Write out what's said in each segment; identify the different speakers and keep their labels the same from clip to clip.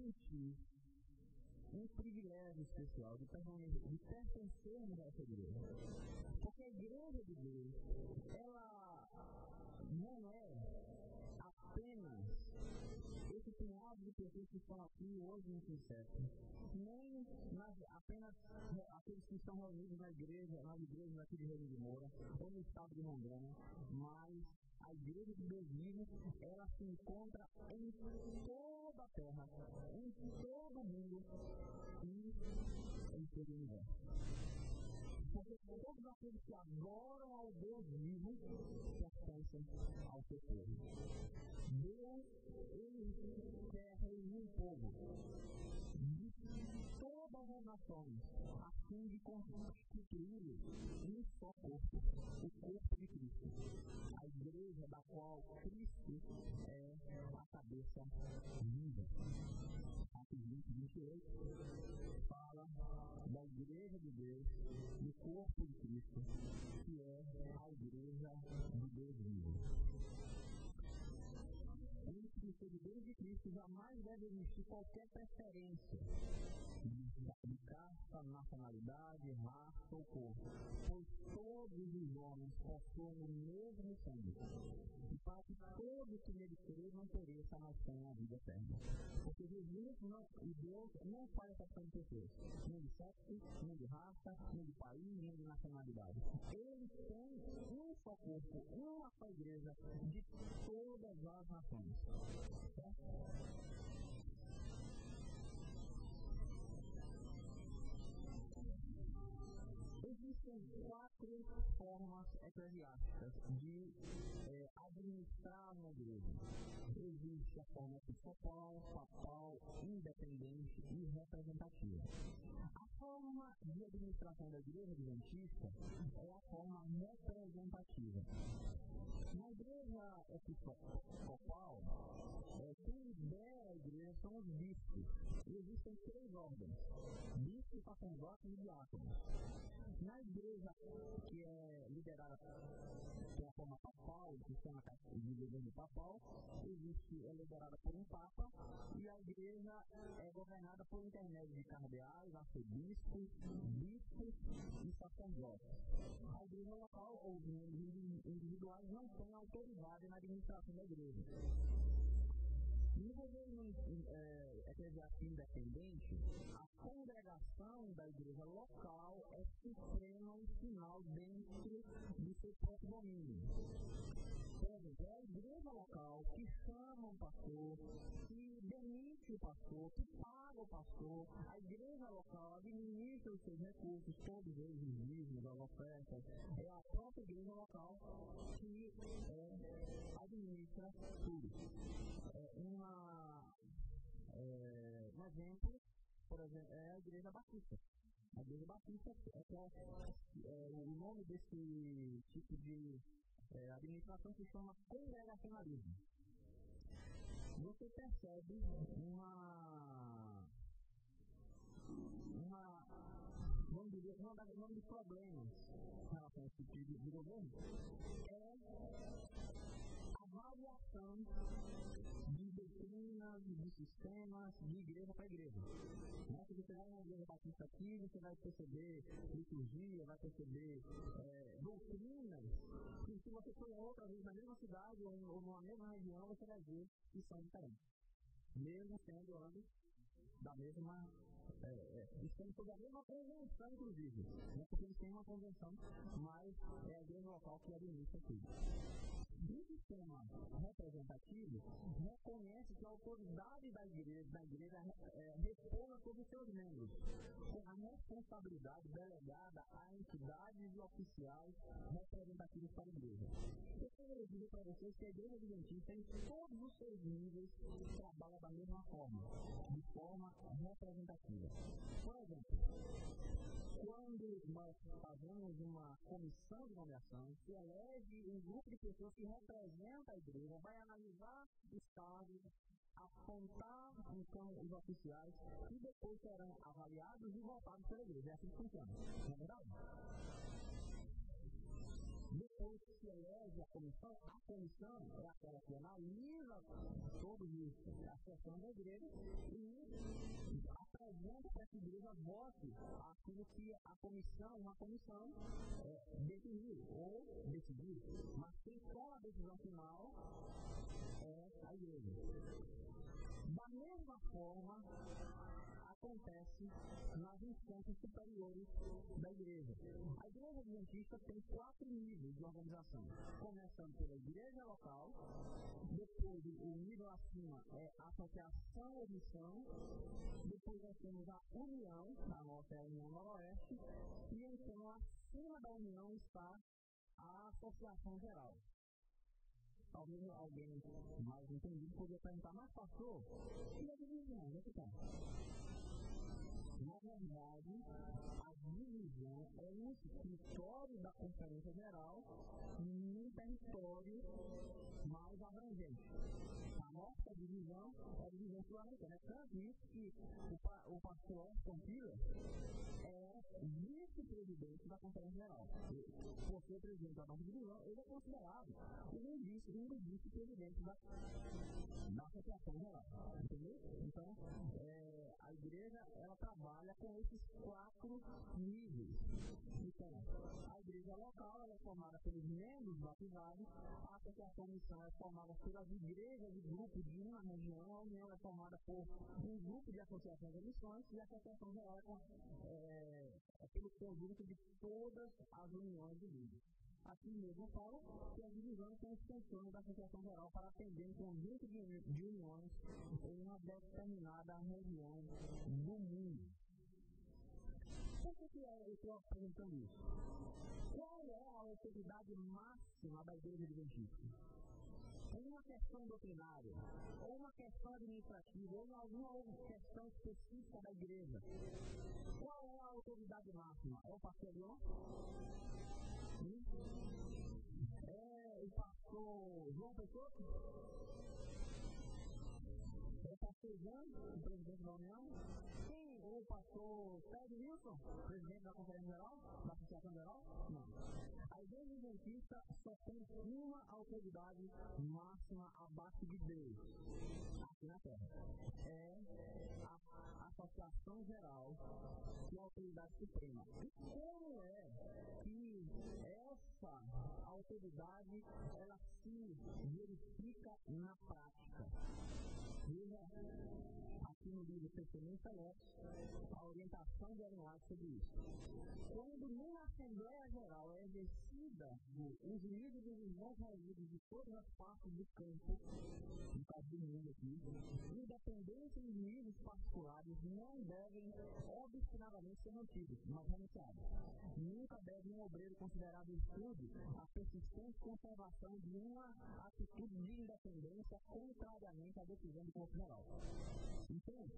Speaker 1: sentir um privilégio especial de pertencermos a essa igreja. Porque a igreja de Deus, ela não é apenas esse punhado de pessoas que estão aqui hoje no Sincerto, nem apenas aqueles que estão reunidos nas igrejas aqui de Rio de Moura ou no estado de Rondônia, mas a igreja de Deus vivo, ela se encontra em toda a terra, em todo o mundo e em todo o universo. Porque todos aqueles que adoram ao Deus vivo pertencem ao seu povo. Deus, ele quer reunir um povo de todas as nações, a fim de constituir um só corpo, o corpo de Cristo. A igreja da qual Cristo é a cabeça viva. Atos 20:28 fala da igreja de Deus, do corpo de Cristo, que é a igreja de Deus vivo. Entre os seguidores de Cristo jamais deve existir qualquer preferência de casta, nacionalidade, raça ou cor, pois todos os homens possuem o mesmo sangue, e para que todos que nele crêem não pereçam, mas tenham a vida eterna. Porque Jesus e Deus não faz exceção de pessoas, nem de sexo, nem de raça, nem de país, nem de nacionalidade. Ele tem um só corpo, uma só igreja de todas as nações. Existem 4 formas eclesiásticas de administrar uma igreja. Existe a forma episcopal, papal, independente e representativa. A forma de administração da igreja adventista é a forma representativa. Na igreja episcopal, quem lidera a igreja são os bispos. E existem 3 ordens: bispos, sacerdotes e diáconos. Na igreja que é liderada pela forma papal, o sistema de governo papal, é liderada por um papa, e a igreja é governada por intermédio de cardeais, arcebispos, bispos e sacerdotes. A igreja local ou os membros individuais não têm autoridade na administração da igreja. No governo eclesiástico independente, a congregação da igreja local é suprema e final dentro do seu próprio domínio. Por exemplo, é a igreja local que chama um pastor, que demite o pastor, que paga o pastor. A igreja local administra os seus recursos, todos eles, os dízimos, as ofertas. É a própria igreja local que administra tudo. Um exemplo, por exemplo, é a Igreja Batista. A Igreja Batista o nome desse tipo de administração se chama congregacionalismo. Você percebe um dos problemas em relação a esse tipo de governo é a variação de doutrinas, de sistemas, de igreja para igreja. Se você vai na igreja batista aqui, você vai perceber liturgia, vai perceber doutrinas que, se você for outra vez na mesma cidade ou numa mesma região, você vai ver que são diferentes. Mesmo sendo ambos da mesma... estamos sob a mesma convenção, inclusive. Porque eles têm uma convenção, mas é a igreja local que administra tudo. O sistema representativo reconhece que a autoridade da igreja repousa sobre seus membros, com a responsabilidade delegada a entidades e oficiais representativos para a igreja. Eu quero dizer para vocês que a igreja adventista, em todos os seus níveis, trabalha da mesma forma, de forma representativa. Por exemplo, quando nós fazemos uma comissão de nomeação, se elege um grupo de pessoas que representa a igreja, vai analisar os casos, apontar então os oficiais e depois serão avaliados e votados pela igreja. É assim que funciona, não é verdade? Depois que se elege a comissão é aquela que analisa todas as questões da igreja e apresenta para que a igreja vote aquilo que uma comissão definiu ou decidiu. Mas quem toma a decisão final é a igreja. Da mesma forma, acontece nas instâncias superiores da igreja. A igreja adventista tem 4 níveis de organização, começando pela igreja local, depois o nível acima é a associação ou missão, depois nós temos a união, a nossa é a União Noroeste, e então acima da união está a associação geral. Talvez alguém mais entendido poderia perguntar, mas pastor, e a divisão? Onde é que está? Na verdade, a divisão é um escritório da Conferência Geral num território mais abrangente. A nossa divisão é a divisão sul-americana. É tanto isso que o pastor Aston Piller é vice-presidente da Conferência Geral. Por ser presidente da nossa divisão, ele é considerado um dos vice-presidentes da Associação Geral. Entendeu? Então, a igreja, ela trabalha com esses 4 níveis. Então, a igreja local ela é formada pelos membros batizados, a associação missão é formada pelas igrejas e grupos de uma região, a união é formada por um grupo de associações de missões e a associação geral é pelo conjunto de todas as uniões de igrejas. Aqui mesmo fala que as divisões são extensões da Associação Geral para atender um conjunto de uniões em uma determinada região do mundo. Por que eu estou apresentando isso? Qual é a autoridade máxima da igreja adventista? Em uma questão doutrinária, ou uma questão administrativa, ou em alguma outra questão específica da igreja, qual é a autoridade máxima? É o pastor Leon? É o pastor João Peixoto? É o pastor Jean, o presidente da União? Quem? O pastor Ted Wilson, presidente da Conferência Geral, da Associação Geral? Não. A igreja adventista só tem uma autoridade máxima abaixo de Deus, aqui na Terra. É a Associação Geral, que é a autoridade suprema. E como é que essa autoridade ela se verifica na prática? Veja aqui no livro Testemunho Celeste a orientação de Ellen sobre isso. Quando numa Assembleia Geral é exercida os líderes e os irmãos reunidos de todas as partes do campo, no caso do mundo aqui, independente dos níveis particulares, não devem obstinadamente ser mantidos, mas renunciados. Nunca deve um obreiro considerar virtude a persistente conservação de uma atitude de independência contrariamente à decisão do corpo geral. Então,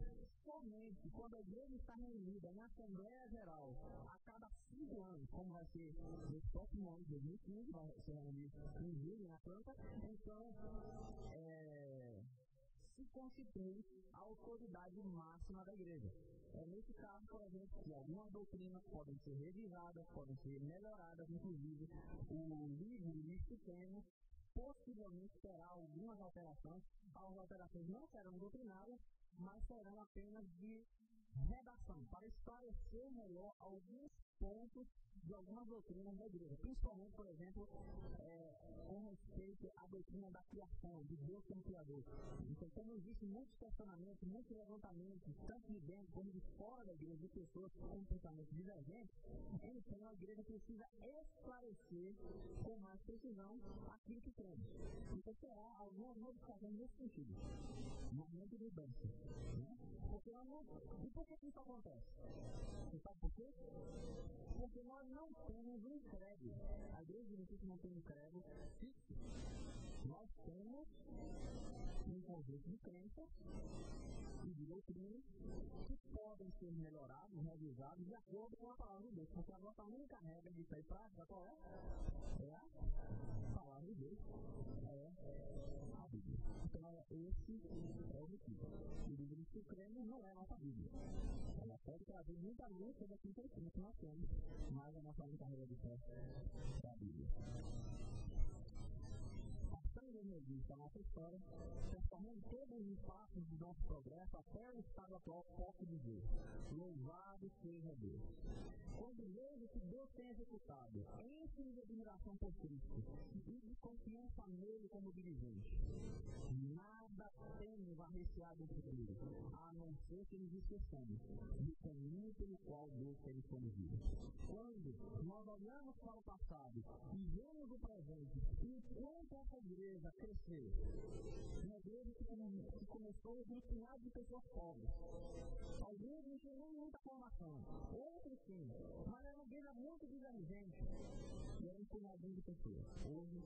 Speaker 1: somente quando a igreja está reunida na Assembleia Geral a cada 5 anos, como vai ser nesse próximo ano, 2015, vai ser reunido em julho, em Atlanta, então se constitui a autoridade máxima da igreja. É nesse caso, por exemplo, que algumas doutrinas podem ser revisadas, podem ser melhoradas, inclusive o livro supremo possivelmente terá algumas alterações. As alterações não serão doutrinárias, mas serão apenas de redação, para esclarecer melhor alguns pontos de algumas doutrinas da igreja, principalmente, por exemplo, com respeito à doutrina da criação, de Deus como Criador. Então, como existem muitos questionamentos, muitos levantamentos, tanto de dentro como de fora da igreja, de pessoas com pensamentos divergentes, então a igreja precisa esclarecer com mais precisão aquilo que cremos. Então, terá algumas modificações nesse sentido, mas não de mudança. Né? Porque nós não... E por que isso acontece? Você sabe por quê? Porque nós não temos um credo. A igreja adventista não tem um credo fixo. Nós temos um conjunto de crenças e de doutrinas que podem ser melhorados, revisados de acordo com a palavra de Deus. Porque a nossa única regra de fé e prática qual é? É a palavra de Deus. É a Bíblia. Então, esse é o motivo. O livro que cremos não é a nossa Bíblia. Ela Pode trazer muita luz sobre aquilo que nós temos, mas a nossa única regra de fé é a Bíblia. Passando a revista a nossa história, transformando todos os passos do nosso progresso até o estado atual, posso dizer: louvado seja Deus. Quando vejo que Deus tem executado, enche-me de admiração por Cristo e de confiança nele como dirigente. Nada temos a recear do futuro, a não ser que nos esqueçamos do caminho pelo qual Deus tem nos conduzido. Quando nós olhamos para o passado e vemos o presente, e quanto essa igreja cresceu, uma igreja que começou com um punhado de pessoas pobres. Alguns não tinham nem muita formação, outros sim, mas era uma igreja muito divergente. E era um punhadinho de pessoas. Hoje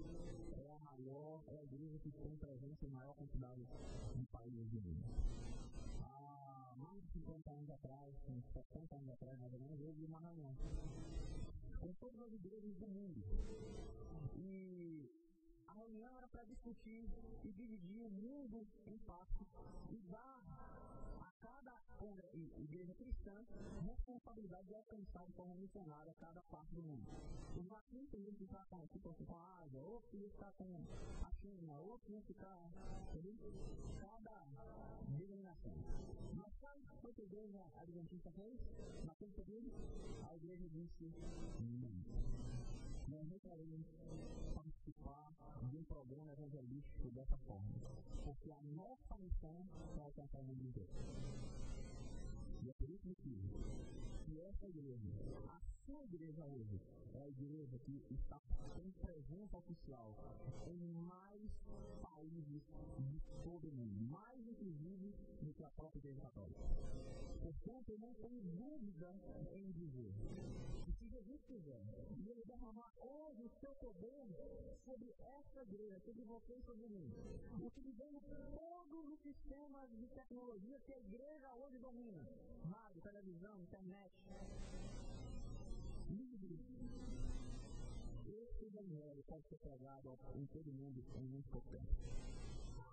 Speaker 1: é a maior, é a igreja que tem presença em maior quantidade de países do mundo. Há mais de 50 anos atrás, 70 anos atrás, mais ou menos, houve uma reunião com todas as igrejas do mundo. E a reunião era para discutir e dividir o mundo em partes e dar a cada igreja cristã responsabilidade de alcançar de forma missionária cada parte do mundo. Os latinos têm que ficar com a Ásia, outros têm que ficar com a China, outros têm que ficar, entendeu? Cada denominação. Mas sabe o que a igreja adventista fez? Naquele período, a igreja disse: não. Nós não queremos participar de um programa evangelístico dessa forma, porque a nossa missão é alcançar o mundo inteiro. E é por isso que essa igreja, a sua igreja hoje, é a igreja que está em presença oficial em mais países de todo o mundo, mais inclusive do que a própria igreja católica. Portanto, eu não tenho dúvida em dizer que se Jesus quiser, e ele derramar hoje o seu poder sobre essa igreja, sobre você e sobre mim, utilizando todos os sistemas de tecnologia que a igreja hoje domina, rádio, televisão, internet, livros, esse evangelho pode ser pregado em todo mundo em muito pouco tempo.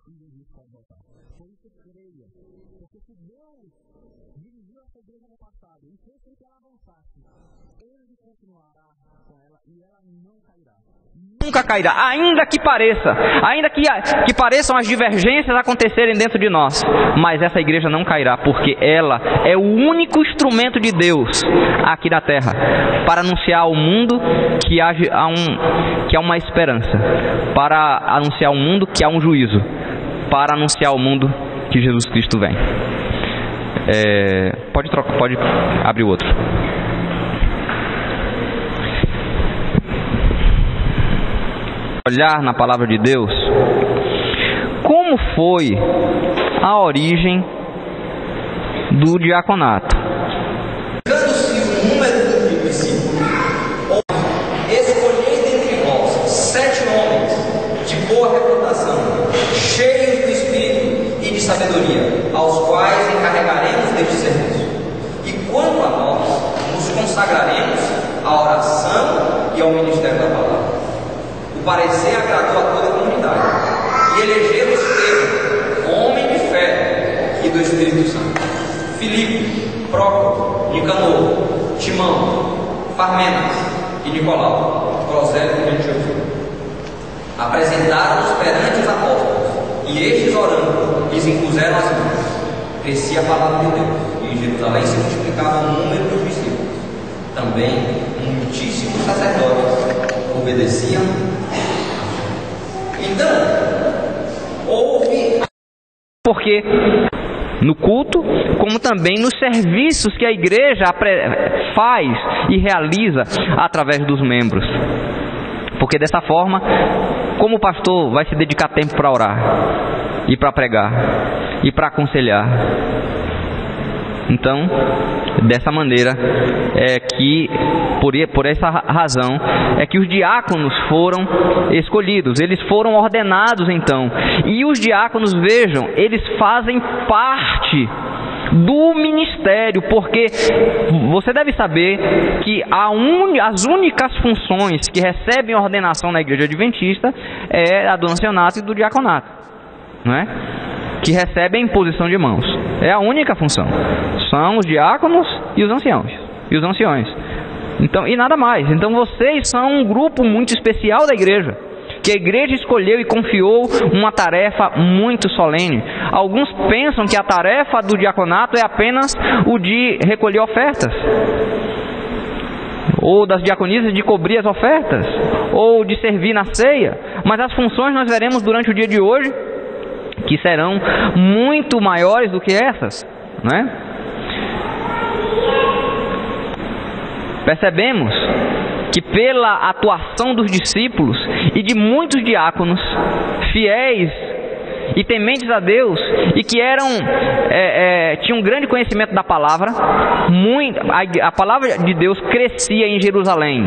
Speaker 1: E Jesus pode voltar. Por isso creia, porque se Deus dirigiu essa igreja no passado e fez com que ela avançasse, ele continuará com ela e ela não cairá.
Speaker 2: Nunca cairá, ainda que pareçam as divergências acontecerem dentro de nós, mas essa igreja não cairá, porque ela é o único instrumento de Deus aqui na terra, para anunciar ao mundo que há uma esperança, para anunciar ao mundo que há um juízo, para anunciar ao mundo que Jesus Cristo vem. Pode abrir o outro. Olhar na palavra de Deus, como foi a origem do diaconato?
Speaker 3: Dando-se o número de discípulos, escolhei dentre vós 7 homens de boa reputação, cheios do Espírito e de sabedoria, aos quais encarregaremos deste serviço. E quanto a nós, nos consagraremos à oração e ao ministério da palavra. O parecer agradou a toda a comunidade, e elegeram Estevão, homem de fé e do Espírito Santo, Filipe, Prócoro, Nicanor, Timão, Parmenas e Nicolau, prosélito de Antioquia. Apresentaram-nos perante os apóstolos, e estes, orando, lhes impuseram as mãos. Crescia a palavra de Deus, e em Jerusalém se multiplicava o número dos discípulos. Também muitíssimos sacerdotes obedeciam. Então, houve...
Speaker 2: Porque no culto, como também nos serviços que a igreja faz e realiza através dos membros. Porque dessa forma, como o pastor vai se dedicar tempo para orar, e para pregar, e para aconselhar? Então, dessa maneira, é que, por essa razão, é que os diáconos foram escolhidos, eles foram ordenados então. E os diáconos, vejam, eles fazem parte do ministério, porque você deve saber que as únicas funções que recebem ordenação na igreja adventista é a do ancianato e do diaconato, não é? Que recebem imposição de mãos. É a única função. São os diáconos e os anciões. Então, e nada mais. Então vocês são um grupo muito especial da igreja, que a igreja escolheu e confiou uma tarefa muito solene. Alguns pensam que a tarefa do diaconato é apenas o de recolher ofertas, ou das diaconisas de cobrir as ofertas, ou de servir na ceia. Mas as funções nós veremos durante o dia de hoje, que serão muito maiores do que essas, né? Percebemos que pela atuação dos discípulos e de muitos diáconos fiéis e tementes a Deus, e que tinham um grande conhecimento da palavra, a palavra de Deus crescia em Jerusalém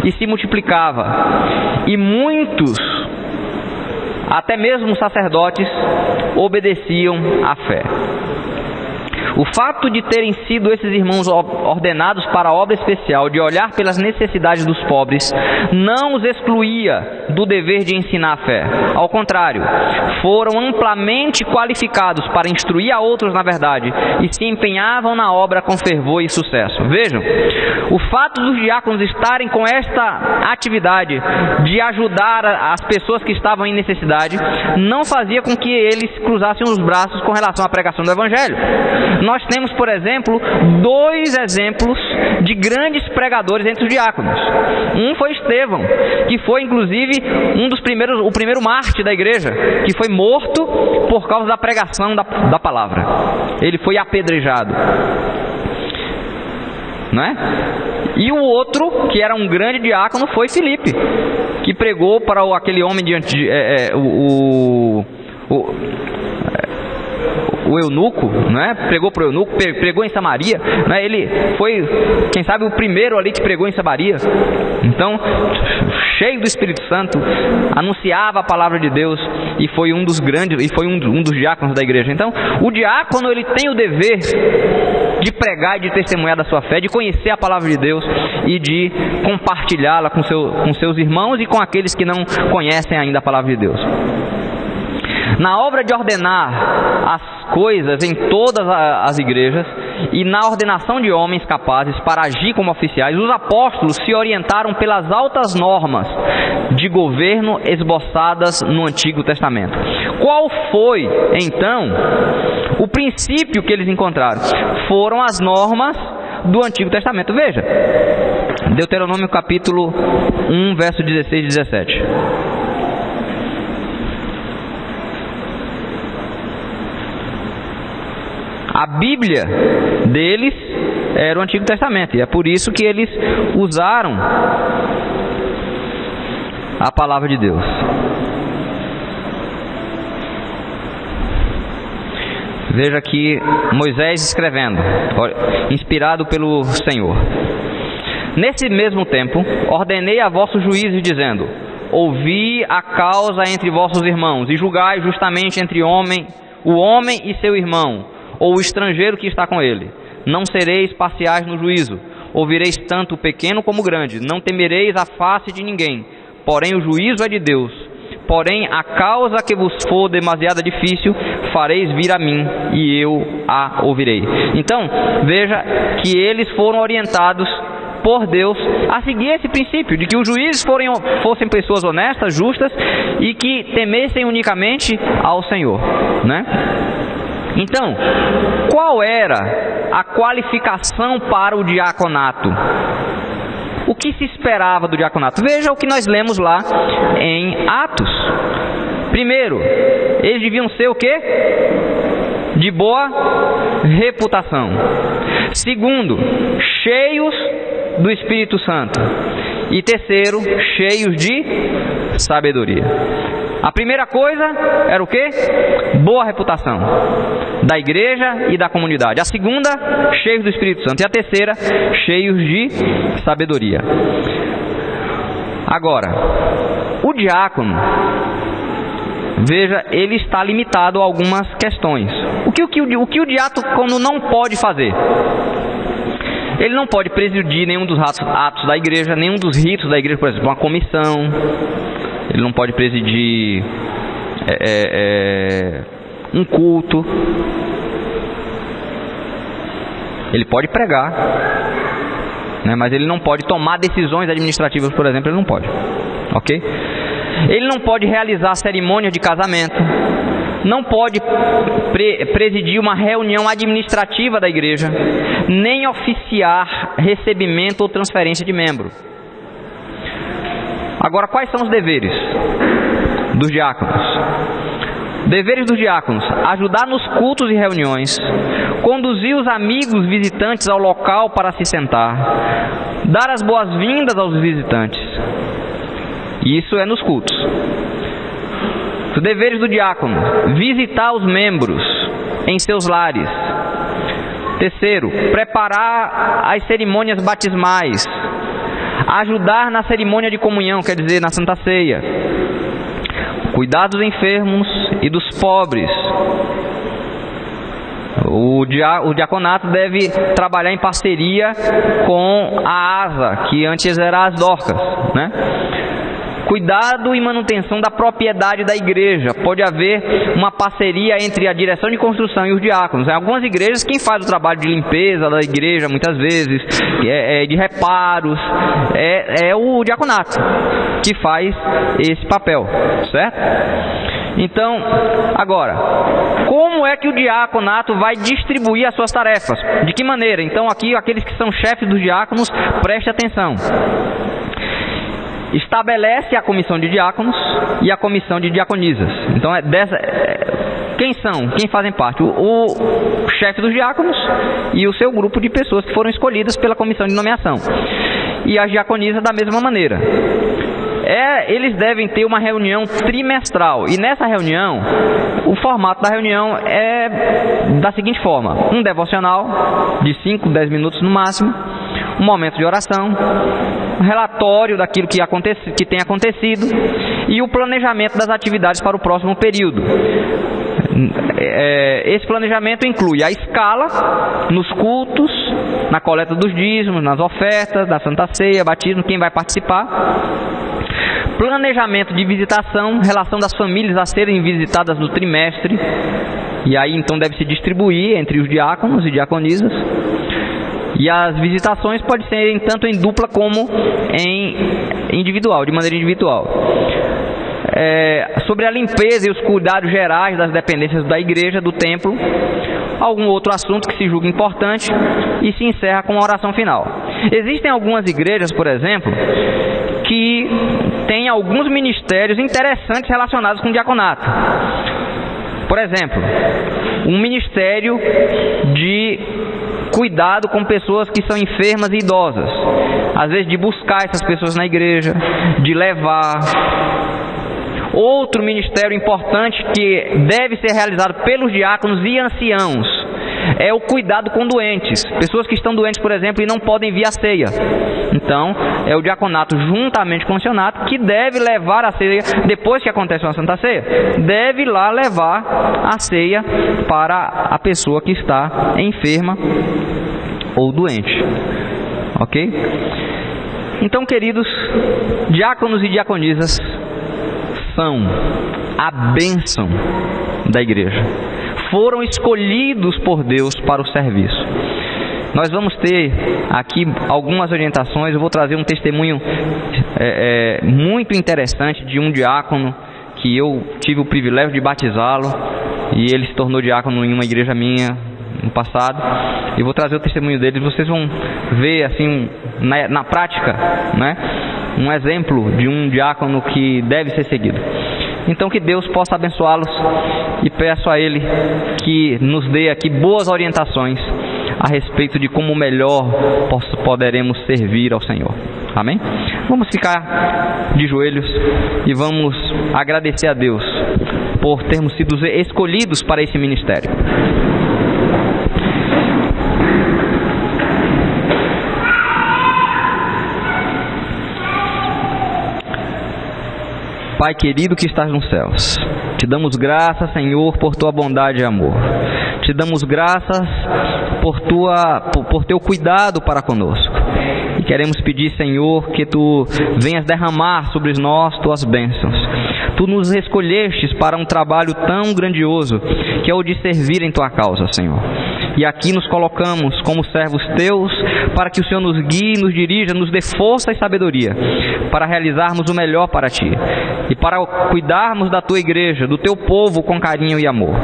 Speaker 2: e se multiplicava, e muitos, até mesmo sacerdotes, obedeciam à fé. O fato de terem sido esses irmãos ordenados para a obra especial de olhar pelas necessidades dos pobres não os excluía do dever de ensinar a fé. Ao contrário, foram amplamente qualificados para instruir a outros na verdade e se empenhavam na obra com fervor e sucesso. Vejam, o fato dos diáconos estarem com esta atividade de ajudar as pessoas que estavam em necessidade não fazia com que eles cruzassem os braços com relação à pregação do Evangelho. Nós temos, por exemplo, 2 exemplos de grandes pregadores entre os diáconos. Um foi Estevão, que foi inclusive o primeiro mártir da igreja, que foi morto por causa da pregação da palavra. Ele foi apedrejado, não é? E o outro, que era um grande diácono, foi Filipe, que pregou para aquele homem o eunuco, não é? Pregou para o eunuco, pregou em Samaria, não é? Ele foi, quem sabe, o primeiro ali que pregou em Samaria. Então, cheio do Espírito Santo, anunciava a palavra de Deus e foi um dos grandes, e foi um dos diáconos da igreja. Então, o diácono, ele tem o dever de pregar e de testemunhar da sua fé, de conhecer a palavra de Deus e de compartilhá-la com seus irmãos e com aqueles que não conhecem ainda a palavra de Deus. Na obra de ordenar as coisas em todas as igrejas e na ordenação de homens capazes para agir como oficiais, os apóstolos se orientaram pelas altas normas de governo esboçadas no Antigo Testamento. Qual foi, então, o princípio que eles encontraram? Foram as normas do Antigo Testamento. Veja, Deuteronômio capítulo 1, verso 16 e 17. A Bíblia deles era o Antigo Testamento, e é por isso que eles usaram a palavra de Deus. Veja aqui Moisés escrevendo, inspirado pelo Senhor. Nesse mesmo tempo, ordenei a vossos juízes, dizendo: ouvi a causa entre vossos irmãos, e julgai justamente entre o homem e seu irmão, ou o estrangeiro que está com ele. Não sereis parciais no juízo, ouvireis tanto o pequeno como o grande, não temereis a face de ninguém, porém o juízo é de Deus. Porém a causa que vos for demasiado difícil, fareis vir a mim, e eu a ouvirei. Então, veja que eles foram orientados por Deus a seguir esse princípio, de que os juízes fossem pessoas honestas, justas, e que temessem unicamente ao Senhor, né? Então, qual era a qualificação para o diaconato? O que se esperava do diaconato? Veja o que nós lemos lá em Atos. Primeiro, eles deviam ser o quê? De boa reputação. Segundo, cheios do Espírito Santo. E terceiro, cheios de sabedoria. A primeira coisa era o quê? Boa reputação da igreja e da comunidade. A segunda, cheios do Espírito Santo. E a terceira, cheios de sabedoria. Agora, o diácono, veja, ele está limitado a algumas questões. O que o diácono não pode fazer? Ele não pode presidir nenhum dos atos da igreja, nenhum dos ritos da igreja, por exemplo, uma comissão. Ele não pode presidir um culto. Ele pode pregar, né? Mas ele não pode tomar decisões administrativas, por exemplo, ele não pode. Ok? Ele não pode realizar cerimônias de casamento, não pode presidir uma reunião administrativa da igreja, nem oficiar recebimento ou transferência de membro. Agora, quais são os deveres dos diáconos? Deveres dos diáconos: ajudar nos cultos e reuniões, conduzir os amigos visitantes ao local para se sentar, dar as boas-vindas aos visitantes. Isso é nos cultos. Os deveres do diácono: visitar os membros em seus lares. Terceiro, preparar as cerimônias batismais, ajudar na cerimônia de comunhão, quer dizer, na Santa Ceia, cuidar dos enfermos e dos pobres. O diaconato deve trabalhar em parceria com a ASA, que antes era as Dorcas, né? Cuidado e manutenção da propriedade da igreja. Pode haver uma parceria entre a direção de construção e os diáconos. Em algumas igrejas, quem faz o trabalho de limpeza da igreja, muitas vezes, de reparos, é o diaconato que faz esse papel, certo? Então, agora, como é que o diaconato vai distribuir as suas tarefas? De que maneira? Então, aqui, aqueles que são chefes dos diáconos, preste atenção. Estabelece a comissão de diáconos e a comissão de diaconisas. Então, quem são? Quem fazem parte? O chefe dos diáconos e o seu grupo de pessoas que foram escolhidas pela comissão de nomeação. E as diaconisas da mesma maneira. Eles devem ter uma reunião trimestral. E nessa reunião, o formato da reunião é da seguinte forma: um devocional de 5, 10 minutos no máximo, um momento de oração, um relatório daquilo que tem acontecido e o planejamento das atividades para o próximo período. Esse planejamento inclui a escala nos cultos, na coleta dos dízimos, nas ofertas, da Santa Ceia, batismo, quem vai participar. Planejamento de visitação, relação das famílias a serem visitadas no trimestre. E aí então deve se distribuir entre os diáconos e diaconisas. E as visitações podem ser tanto em dupla como em individual, de maneira individual. Sobre a limpeza e os cuidados gerais das dependências da igreja, do templo, algum outro assunto que se julga importante, e se encerra com uma oração final. Existem algumas igrejas, por exemplo, que têm alguns ministérios interessantes relacionados com o diaconato. Por exemplo, um ministério de cuidado com pessoas que são enfermas e idosas, às vezes de buscar essas pessoas na igreja, de levar. Outro ministério importante que deve ser realizado pelos diáconos e anciãos é o cuidado com doentes, pessoas que estão doentes, por exemplo, e não podem vir à ceia. Então, é o diaconato juntamente com o ancianato que deve levar a ceia, depois que acontece uma Santa Ceia, deve lá levar a ceia para a pessoa que está enferma ou doente. Ok? Então, queridos, diáconos e diaconisas são a bênção da igreja. Foram escolhidos por Deus para o serviço. Nós vamos ter aqui algumas orientações. Eu vou trazer um testemunho muito interessante de um diácono que eu tive o privilégio de batizá-lo, e ele se tornou diácono em uma igreja minha no passado. E vou trazer o testemunho dele. Vocês vão ver assim na prática, né, um exemplo de um diácono que deve ser seguido. Então, que Deus possa abençoá-los, e peço a Ele que nos dê aqui boas orientações a respeito de como melhor poderemos servir ao Senhor. Amém? Vamos ficar de joelhos e vamos agradecer a Deus por termos sido escolhidos para esse ministério. Pai querido que estás nos céus, te damos graças, Senhor, por tua bondade e amor. Te damos graças por teu cuidado para conosco. E queremos pedir, Senhor, que tu venhas derramar sobre nós tuas bênçãos. Tu nos escolhestes para um trabalho tão grandioso, que é o de servir em tua causa, Senhor. E aqui nos colocamos como servos teus, para que o Senhor nos guie, nos dirija, nos dê força e sabedoria, para realizarmos o melhor para ti, e para cuidarmos da tua igreja, do teu povo com carinho e amor.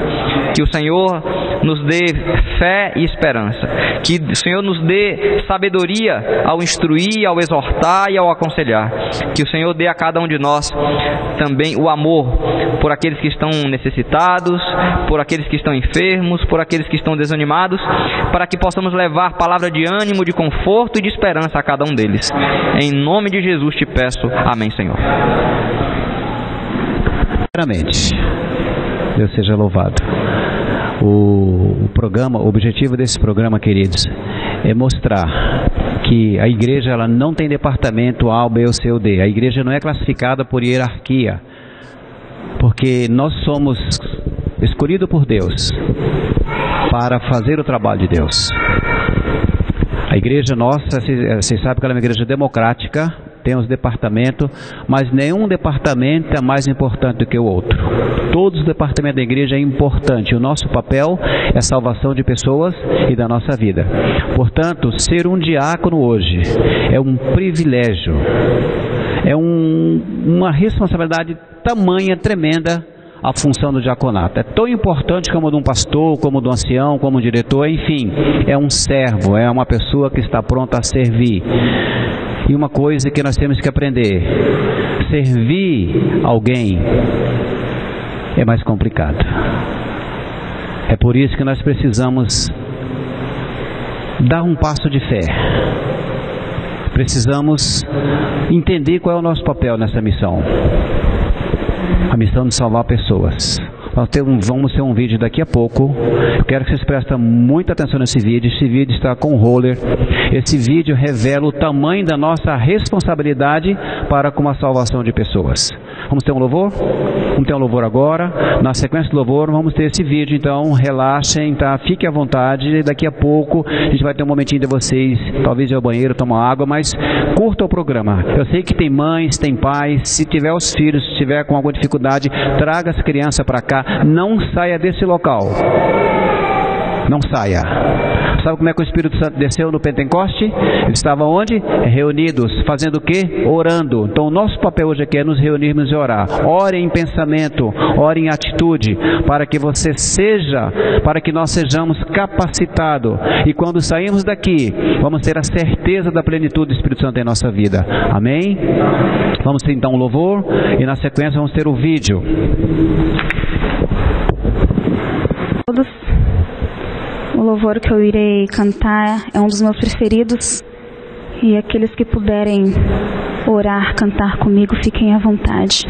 Speaker 2: Que o Senhor nos dê fé e esperança, que o Senhor nos dê sabedoria ao instruir, ao exortar e ao aconselhar, que o Senhor dê a cada um de nós também o amor por aqueles que estão necessitados, por aqueles que estão enfermos, por aqueles que estão desanimados, para que possamos levar palavra de ânimo, de conforto e de esperança a cada um deles. Em nome de Jesus te peço, amém, Senhor.
Speaker 4: Primeiramente, Deus seja louvado. O objetivo desse programa, queridos, é mostrar que a igreja ela não tem departamento A, B ou C ou D. A igreja não é classificada por hierarquia, porque nós somos escolhidos por Deus para fazer o trabalho de Deus. A igreja nossa, vocês sabem que ela é uma igreja democrática, tem os departamentos, mas nenhum departamento é mais importante do que o outro. Todos os departamentos da igreja é importante. O nosso papel é a salvação de pessoas e da nossa vida. Portanto, ser um diácono hoje é um privilégio, é uma responsabilidade tamanha, tremenda, a função do diaconato. É tão importante como a de um pastor, como de um ancião, como um diretor, enfim, é um servo, é uma pessoa que está pronta a servir. E uma coisa que nós temos que aprender: servir alguém é mais complicado. É por isso que nós precisamos dar um passo de fé. Precisamos entender qual é o nosso papel nessa missão. A missão de salvar pessoas. Vamos ter um vídeo daqui a pouco. Eu quero que vocês prestem muita atenção nesse vídeo. Esse vídeo está com roller. Esse vídeo revela o tamanho da nossa responsabilidade para com a salvação de pessoas. Vamos ter um louvor? Vamos ter um louvor agora. Na sequência do louvor, vamos ter esse vídeo. Então, relaxem, tá? Fiquem à vontade. Daqui a pouco, a gente vai ter um momentinho de vocês, talvez ir ao banheiro, tomar água, mas curta o programa. Eu sei que tem mães, tem pais. Se tiver os filhos, se tiver com alguma dificuldade, traga as crianças para cá. Não saia desse local. Não saia. Sabe como é que o Espírito Santo desceu no Pentecoste? Eles estavam onde? Reunidos. Fazendo o quê? Orando. Então o nosso papel hoje aqui é nos reunirmos e orar. Ore em pensamento, ore em atitude, para que nós sejamos capacitados. E quando sairmos daqui, vamos ter a certeza da plenitude do Espírito Santo em nossa vida. Amém? Vamos ter então o louvor e na sequência vamos ter o vídeo.
Speaker 5: Todos. O louvor que eu irei cantar é um dos meus preferidos, e aqueles que puderem orar, cantar comigo, fiquem à vontade.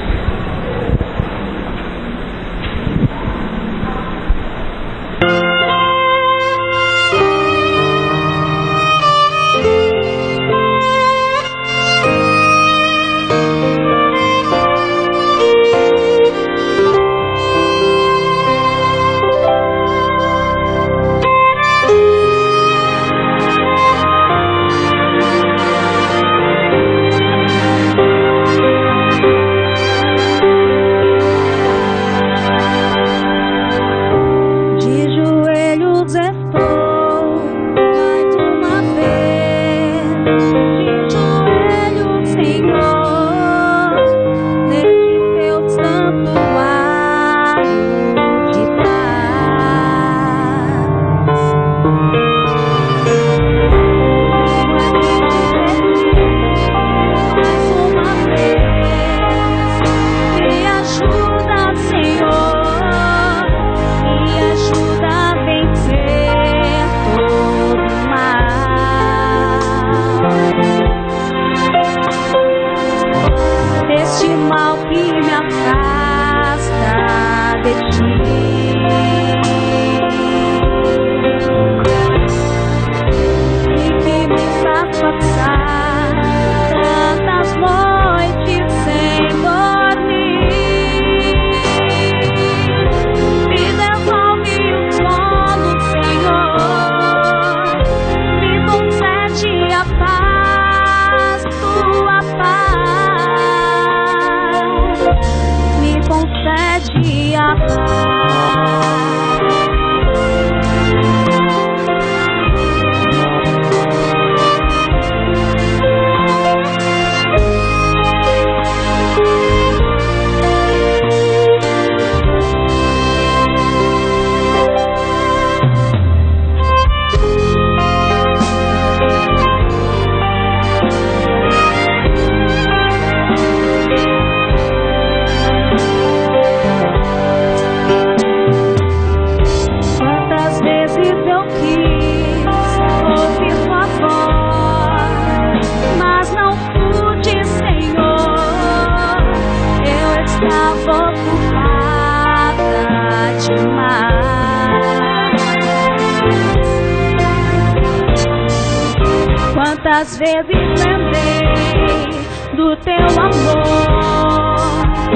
Speaker 5: Quantas vezes lembrei do teu amor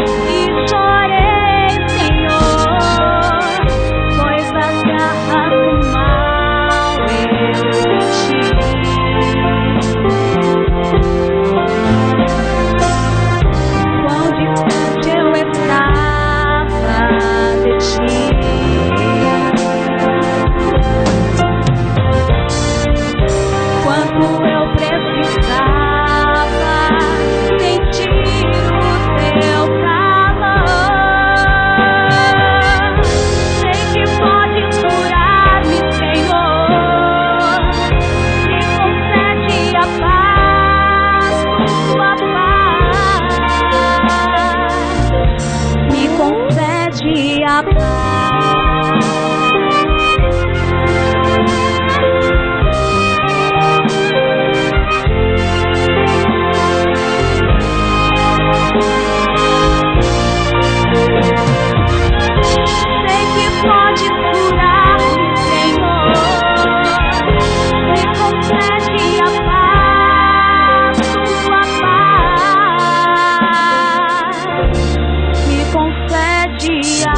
Speaker 5: e chorei, Senhor, pois das garras do mal eu senti. Quão distante eu estava de ti. Quanto eu precisava sentir o teu calor. Sei que pode curar-me, Senhor. Me concede a paz, tua paz. Me concede a paz. Pode curar-me, Senhor. Me concede a paz, tua paz. Me concede a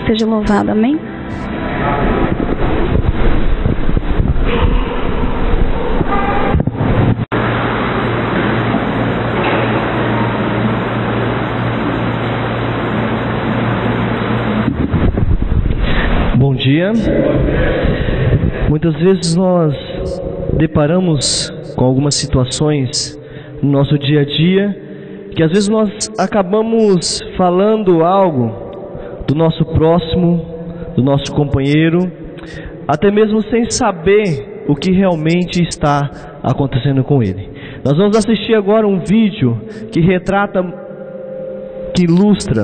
Speaker 5: seja louvado, amém?
Speaker 6: Bom dia. Muitas vezes nós deparamos com algumas situações no nosso dia a dia que às vezes nós acabamos falando algo do nosso próximo, do nosso companheiro, até mesmo sem saber o que realmente está acontecendo com ele. Nós vamos assistir agora um vídeo que retrata, que ilustra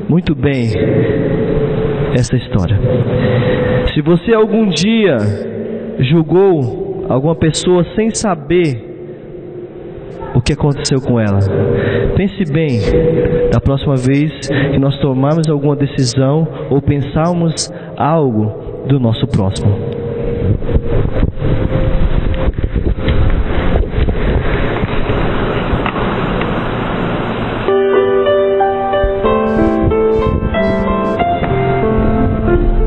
Speaker 6: muito bem essa história. Se você algum dia julgou alguma pessoa sem saber o que aconteceu com ela, pense bem da próxima vez que nós tomarmos alguma decisão ou pensarmos algo do nosso próximo.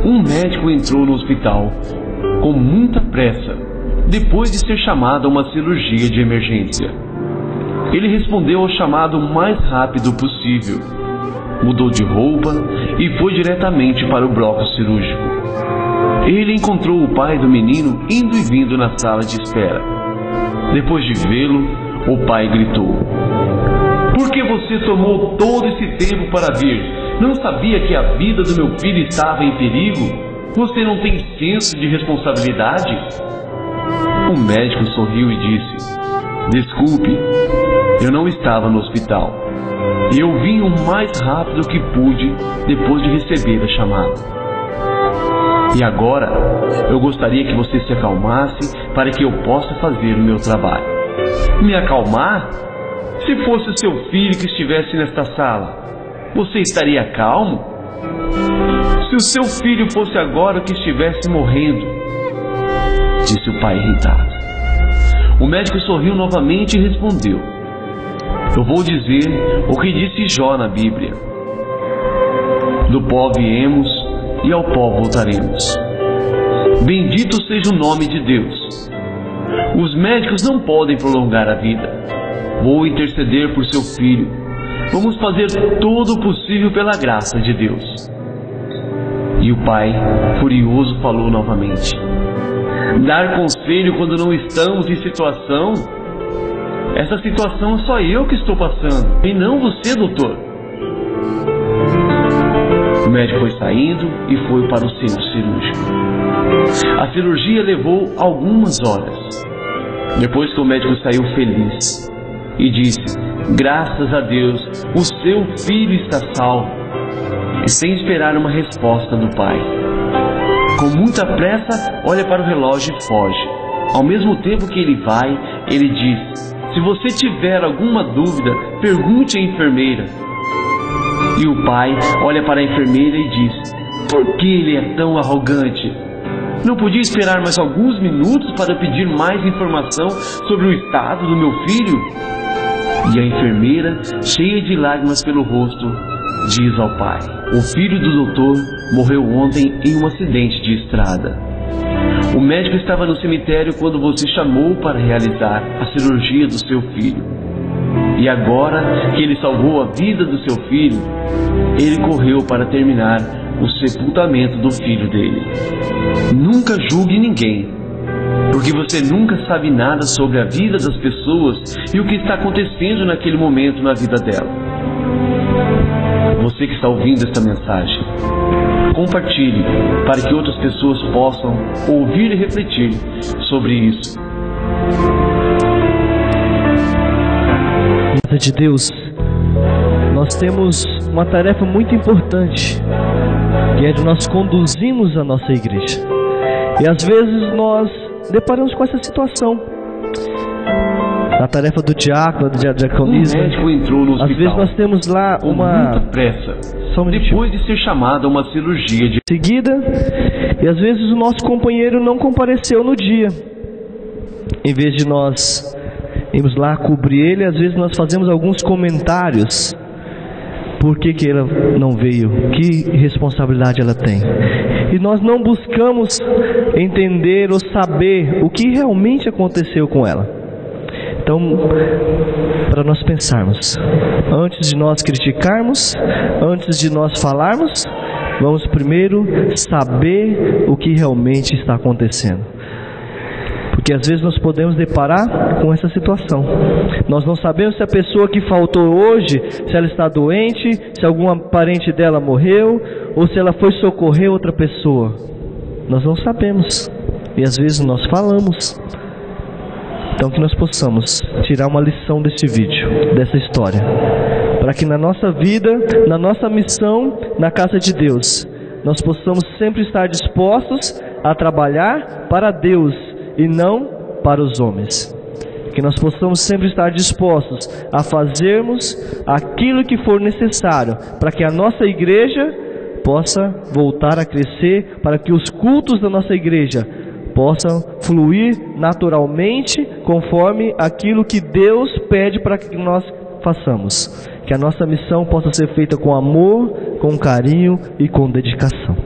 Speaker 7: Um médico entrou no hospital com muita pressa, depois de ser chamado a uma cirurgia de emergência. Ele respondeu ao chamado o mais rápido possível, mudou de roupa e foi diretamente para o bloco cirúrgico. Ele encontrou o pai do menino indo e vindo na sala de espera. Depois de vê-lo, o pai gritou: "Por que você tomou todo esse tempo para vir? Não sabia que a vida do meu filho estava em perigo? Você não tem senso de responsabilidade?" O médico sorriu e disse: "Desculpe, eu não estava no hospital. Eu vim o mais rápido que pude depois de receber a chamada. E agora, eu gostaria que você se acalmasse para que eu possa fazer o meu trabalho." "Me acalmar? Se fosse o seu filho que estivesse nesta sala, você estaria calmo? Se o seu filho fosse agora que estivesse morrendo," disse o pai irritado. O médico sorriu novamente e respondeu: "Eu vou dizer o que disse Jó na Bíblia: do pó viemos e ao pó voltaremos. Bendito seja o nome de Deus. Os médicos não podem prolongar a vida. Vou interceder por seu filho. Vamos fazer todo o possível pela graça de Deus." E o pai, furioso, falou novamente: "Dar conselho quando não estamos em situação? Essa situação é só eu que estou passando, e não você, doutor." O médico foi saindo e foi para o centro cirúrgico. A cirurgia levou algumas horas. depois que o médico saiu feliz, e disse: graças a Deus, o seu filho está salvo. E sem esperar uma resposta do pai, com muita pressa, olha para o relógio e foge. Ao mesmo tempo que ele vai, ele diz: se você tiver alguma dúvida, pergunte à enfermeira. E o pai olha para a enfermeira e diz: por que ele é tão arrogante? Não podia esperar mais alguns minutos para pedir mais informação sobre o estado do meu filho? E a enfermeira, cheia de lágrimas pelo rosto, diz ao pai: o filho do doutor morreu ontem em um acidente de estrada. O médico estava no cemitério quando você chamou para realizar a cirurgia do seu filho. E agora que ele salvou a vida do seu filho, ele correu para terminar o sepultamento do filho dele. Nunca julgue ninguém, porque você nunca sabe nada sobre a vida das pessoas e o que está acontecendo naquele momento na vida dela. Você que está ouvindo esta mensagem, compartilhe para que outras pessoas possam ouvir e refletir sobre isso.
Speaker 6: Graças de Deus, nós temos uma tarefa muito importante, que é de nós conduzirmos a nossa igreja. E às vezes nós deparamos com essa situação. A tarefa do diácono, da diaconisa.
Speaker 7: Um médico entrou no hospital.
Speaker 6: Às vezes nós temos lá
Speaker 7: com muita pressa, depois de ser chamado a uma cirurgia de
Speaker 6: seguida, e às vezes o nosso companheiro não compareceu no dia. Em vez de nós irmos lá cobrir ele, às vezes nós fazemos alguns comentários. Por que ela não veio? Que responsabilidade ela tem? E nós não buscamos entender ou saber o que realmente aconteceu com ela. Então, para nós pensarmos, antes de nós criticarmos, antes de nós falarmos, vamos primeiro saber o que realmente está acontecendo. Porque às vezes nós podemos deparar com essa situação. Nós não sabemos se a pessoa que faltou hoje, se ela está doente, se algum parente dela morreu, ou se ela foi socorrer outra pessoa. Nós não sabemos. E às vezes nós falamos. Então que nós possamos tirar uma lição desse vídeo, dessa história, para que na nossa vida, na nossa missão, na casa de Deus, nós possamos sempre estar dispostos a trabalhar para Deus e não para os homens. Que nós possamos sempre estar dispostos a fazermos aquilo que for necessário para que a nossa igreja possa voltar a crescer, para que os cultos da nossa igreja possam fluir naturalmente conforme aquilo que Deus pede para que nós façamos. Que a nossa missão possa ser feita com amor, com carinho e com dedicação.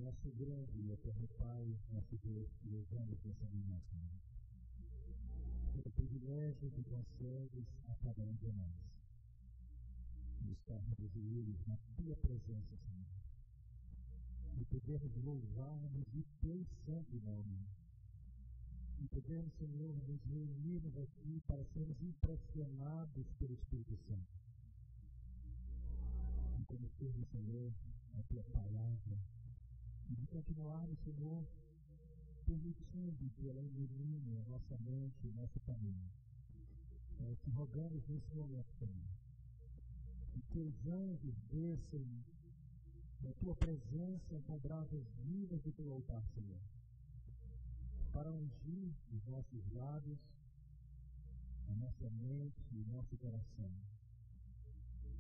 Speaker 1: Nosso grande e eterno Pai, nosso Deus, que louvamos nessa manhã. Pelo privilégio que concedes a cada um de nós, de estarmos de joelhos na tua presença, Senhor, e podermos louvar-nos de teu santo nome, e podermos, Senhor, nos reunirmos aqui para sermos impressionados pelo Espírito Santo, e conhecermos, Senhor, a tua palavra, e de continuarmos, Senhor, permitindo que ela ilumine a nossa mente e nosso caminho. Te rogamos nesse momento também. Que teus anjos desçam da tua presença com brasas vivas do teu altar, Senhor, para ungir os nossos lábios, a nossa mente e o nosso coração,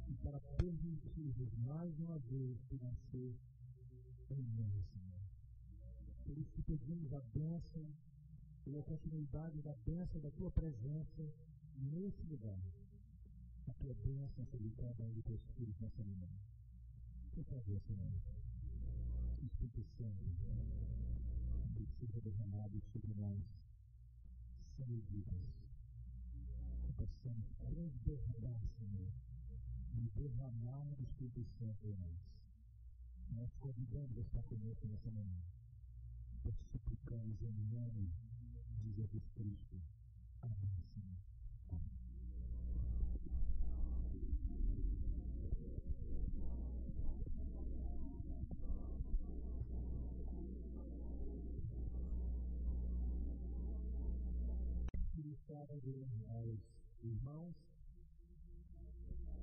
Speaker 1: e para permitir-nos mais uma vez nascer em nós, Senhor. Por isso te pedimos a bênção e a continuidade da bênção da tua presença nesse lugar. A tua bênção sobre cada um dos teus filhos nessa manhã. Por favor, Senhor, Espírito Santo, que seja derramado sobre nós, sem dúvidas, que possamos transbordar, Senhor, e derramar o Espírito Santo em nós. Nós convidamos a estar conosco nessa manhã. Nós suplicamos em nome de Jesus Cristo. Amém, Senhor. Amém. Sábado aos irmãos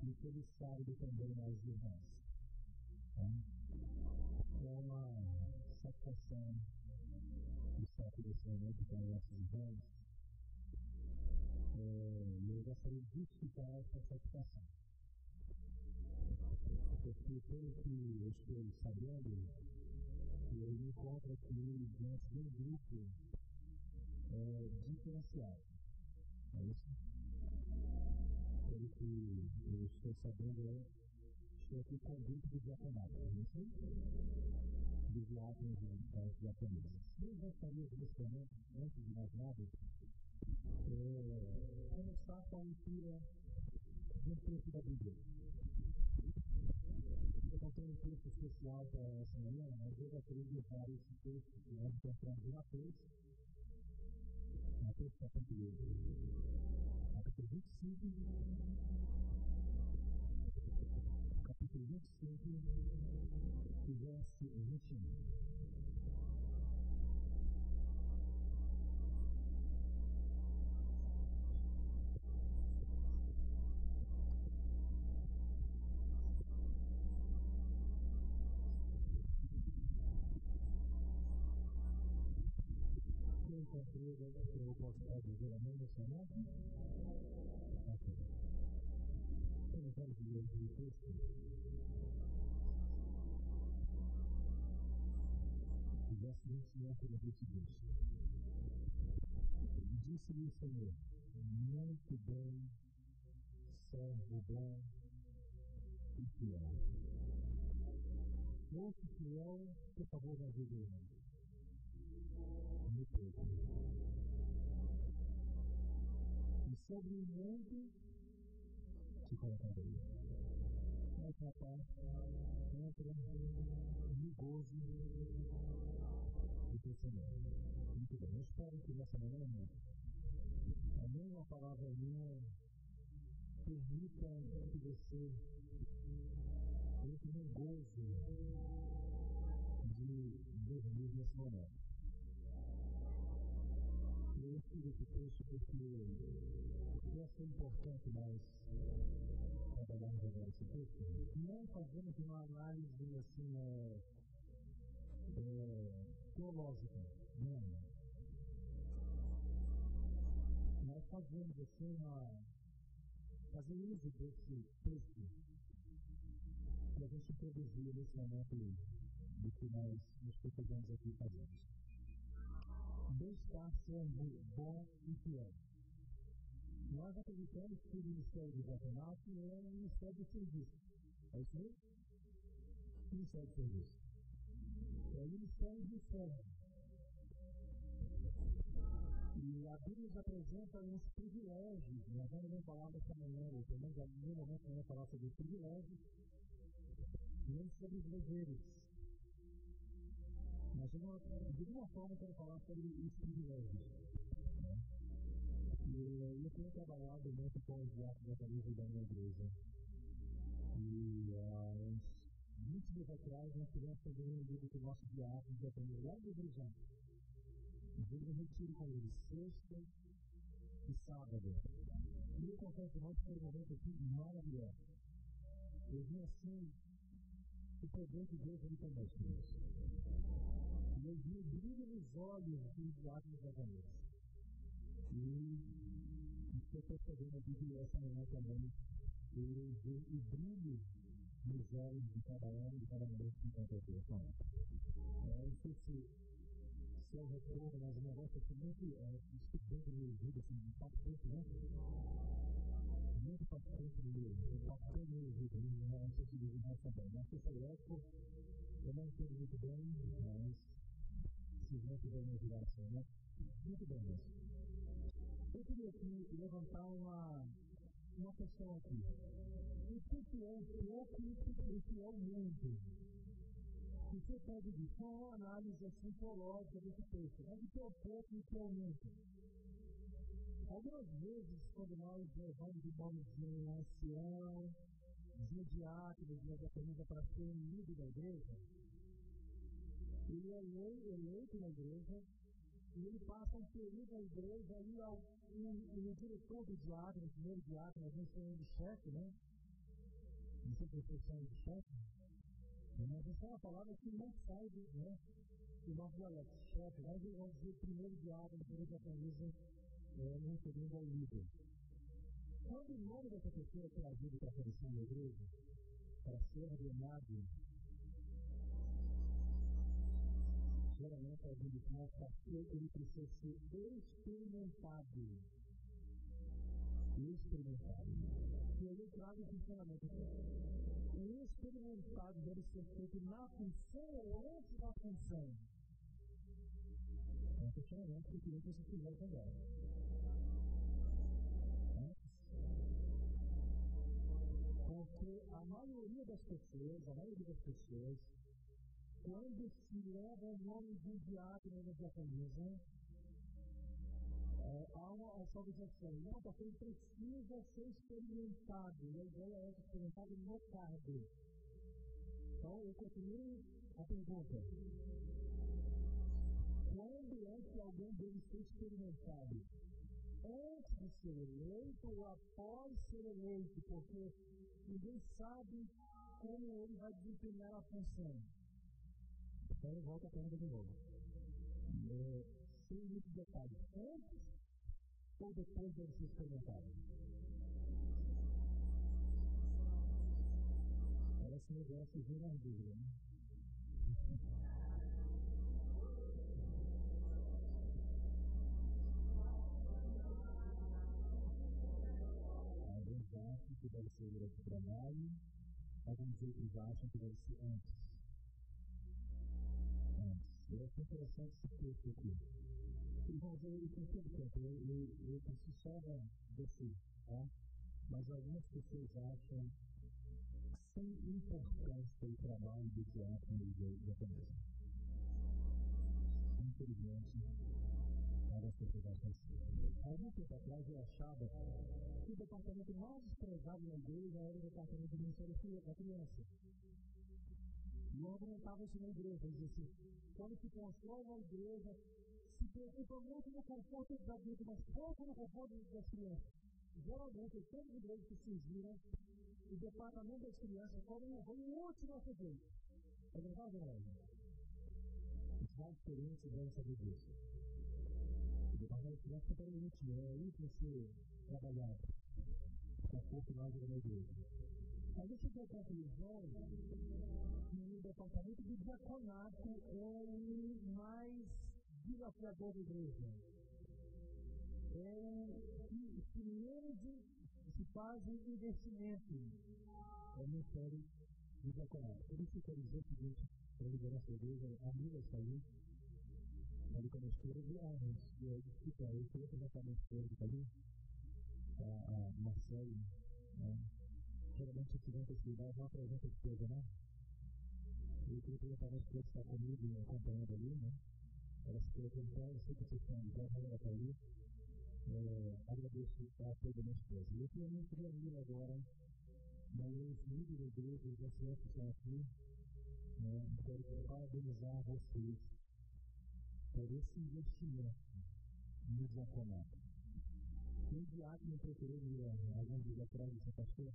Speaker 1: e feliz sábado também aos irmãos. É uma satisfação estar aqui nesse momento com nossos irmãos. Eu gostaria de justificar essa satisfação. Porque pelo que eu estou sabendo, eu me encontro aqui diante de um grupo diferenciado. É isso? Pelo que eu estou sabendo, estou aqui com o grupo de diaconato. É isso? Dos diáconos e das diaconisas. Eu gostaria nesse momento, antes de mais nada, começar com a leitura de um texto da Bíblia. Eu não tenho um texto especial para essa manhã, mas eu gostaria de usar esse texto que nós encontramos em Mateus capítulo 25, verso 21. Eu posso dizer amém nessa noite? Ok. Então, vamos ler o texto. O verso 21 diz o seguinte: Disse-lhe o Senhor, muito bem, servo bom e fiel. Foste fiel, por favor, me ajude aí. No pouco. E sobre o mundo te colocarei. Mas, rapaz, entra no gozo do teu Senhor. Muito bem. Eu espero que nessa manhã, a mesma palavra minha permita que você entre no gozo de dormir nesse momento. Eu escrevi esse texto porque essa é importante nós trabalharmos agora esse texto. Não fazemos uma análise assim, teológica, não. Nós fazemos assim fazer uso desse texto para a gente introduzir nesse momento do que nós nos precisamos aqui fazer. Bem-estar sendo bom e fiel. Nós acreditamos que o ministério do diaconato é um ministério de serviço. É isso mesmo? Ministério de serviço. É o ministério de servo. E a Bíblia nos apresenta uns privilégios. Nós vamos falar dessa manhã, ou pelo menos em nenhum momento vamos falar sobre os privilégios, nem sobre os deveres. Mas de alguma forma eu quero falar sobre os privilégios. Eu tenho trabalhado muito com os diáconos da minha igreja. E há uns 20 dias atrás nós tivemos também um livro com o nosso diácono lá da igreja. Eu retiro com ele sexta e sábado. E eu confesso que nós foi um momento aqui maravilhoso. Eu vi assim o poder de Deus ali conosco. E eu vi o brilho nos olhos dos diáconos da cabeça. E estou percebendo aqui que essa manhã também eu vi o brilho nos olhos de cada um, de cada mulher que encontra aqui. Eu não sei se eu retorno, mas o negócio aqui muito estudando no meu vídeo, assim, impactante, né? Muito impactante no meu vídeo, impactante no meu vídeo, não sei se diz mais também. Mas esse elétrico, eu não entendo muito bem, mas se não tiver me ajudar assim, né? Muito bem, né? Eu queria aqui levantar uma questão aqui. O que é o pouco e o que é o muito? Você pode dizer, com uma análise assim teológica desse texto, mas o que é o pouco e o que é o muito? Algumas vezes, quando nós levamos de mãozinho um ancião, de diáconos, de diaconisa para ser um líder da igreja, ele é eleito na igreja, e ele passa um período na igreja, e o diretor do diácono, o primeiro diácono, a gente chama de chefe, né? Não sei se vocês chamam de chefe. Mas essa é uma palavra que não sai do nosso dialeto, chefe, mas vamos dizer primeiro diácono, primeiro diaconisa, me referindo ao líder. Quando o nome dessa pessoa é trazido para aparecer na igreja, para ser ordenado, geralmente alguém diz, mas pastor, ele precisa ser experimentado. E eu trago o funcionamento aqui. O experimentado deve ser feito na função ou antes da função? É um questionamento que eu queria que vocês fizessem agora. Porque a maioria das pessoas, quando se leva o nome de diácono da diaconisa, há uma salvação. Não, porque ele precisa ser experimentado. E a ideia é experimentado no cargo. Então, eu continuo a pergunta. Quando é que alguém deve ser experimentado? Antes de ser eleito ou após ser eleito? Porque ninguém sabe como ele vai desempenhar a função. Então, eu volto a pergunta de novo. Sem muitos detalhes. Antes ou depois deve ser experimentado? Parece um negócio de uma dúvida, né? Alguns acham que deve ser durante o trabalho, alguns outros acham que deve ser antes. Eu acho interessante esse texto aqui. Irmãos, eu consigo tempo, eu preciso só descer, tá? Mas algumas pessoas acham sem importância o trabalho do diácono e da diaconisa. Infelizmente, algumas pessoas acham assim. Algum tempo atrás eu achava que o departamento mais desprezado na igreja era o departamento do Ministério da Criança. E eu argumentava isso na igreja, dizia assim, quando se constrói uma igreja, se preocupa muito no conforto dos adultos, mas pouco no conforto das crianças. Geralmente, todas as igrejas que surgiram, o departamento das crianças foi o último a ser feito. É verdade, não é? Os mais experientes devem saber disso. O departamento das crianças foi o último, é o último a ser trabalhado. A pouco mais da igreja. Mas eu cheguei à conclusão que o departamento do diaconato é o mais desafiador da igreja. É o que menos se faz um investimento. É o ministério do diaconato. Por isso eu quero dizer o seguinte, para a liderança da igreja, amigas ali com a minha esposa, desculpa, eu queria conversar com a minha esposa ali, a Marcele, geralmente se vem para esse lugar, não apresenta a esposa, né? Eu queria perguntar a minha esposa que está comigo, acompanhando ali, né? Ela se colocou em pé, eu sei que vocês estão ali, mas ela está ali. Agradeço a apoio da minha esposa. E eu queria muito reunir agora, os líderes da igreja, os anciãos que estão aqui, quero parabenizar vocês por esse investimento no diaconato. Um diácono procurou alguns dias atrás e disse: pastor,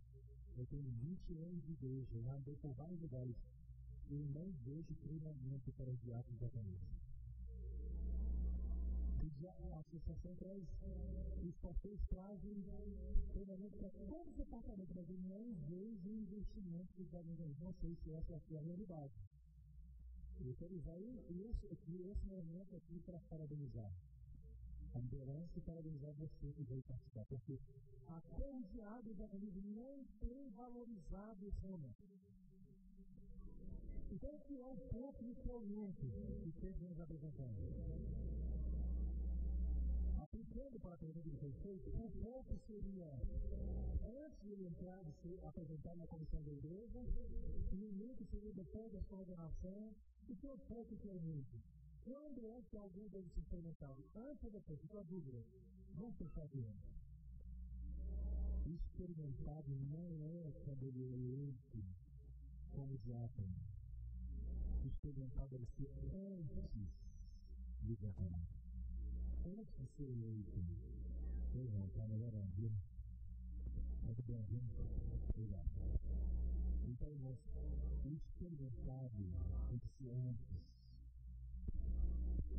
Speaker 1: eu tenho 20 anos de igreja, já andei por vários lugares, e não vejo treinamento para os diáconos diaconistas. A associação traz, os pastores trazem treinamento para todos os departamentos, mas eu não vejo investimento dos diáconos. Não sei se essa é a realidade. Eu quero usar esse momento aqui para parabenizar a liderança e parabenizar você que veio participar, porque até os diáconos diaconistas não têm valorizado esse momento. Então, o que é o ponto inicialmente que Pedro nos apresentando? Aplicando para a pergunta que foi feita, o ponto seria, antes de ele entrar e ser apresentado na comissão da igreja, o momento seria depois da sua ordenação, e que é o ponto inicialmente? Quando é que alguém deve ser experimentado? Antes ou depois? Fica a dúvida. Vamos pensar aqui. Experimentado não é quando ele é eleito como diácono. Experimentado deve ser antes do diaconato. Antes de ser eleito. Não, está melhorando, viu? Muito bem, viu? Obrigado. Então, irmãos, experimentado tem que ser antes.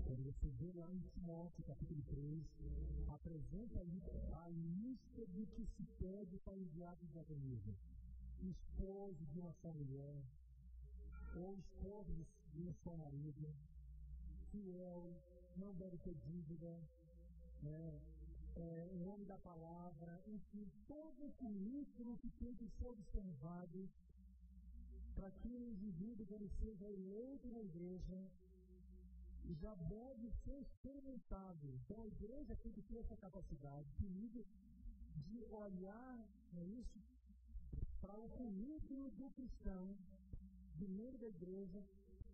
Speaker 1: Quando você vê lá em Timóteo, capítulo 3, apresenta a lista do que se pede para enviar para o diaconismo. Esposo de uma só mulher, ou esposo de um só marido, fiel, não deve ter dívida, um homem da palavra, enfim, todo o currículo que tem que ser observado para que o indivíduo, quando seja eleito na igreja, já deve ser experimentado. Então a igreja tem que ter essa capacidade de olhar para o currículo do cristão, do membro da igreja,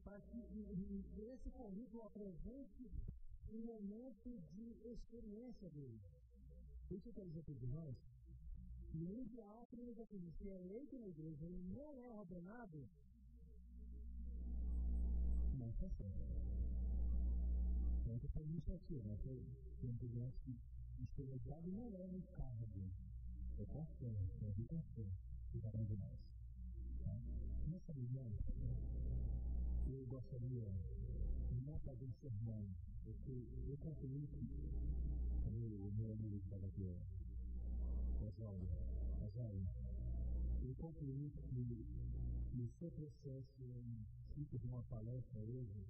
Speaker 1: para que esse currículo apresente um momento de experiência dele. Isso que eu quero dizer para os irmãos. E um diácono que é eleito na igreja, ele não é ordenado, não está certo. Então, eu tenho isso aqui, né? Tem um que experimentado não é um cargo, é pastor, é de pastor, que está de nós. Nessa reunião, eu gostaria de não fazer um sermão, porque eu concluí o meu amigo que estava aqui, Oswaldo, eu concluí que o seu processo em tipo de uma palestra hoje,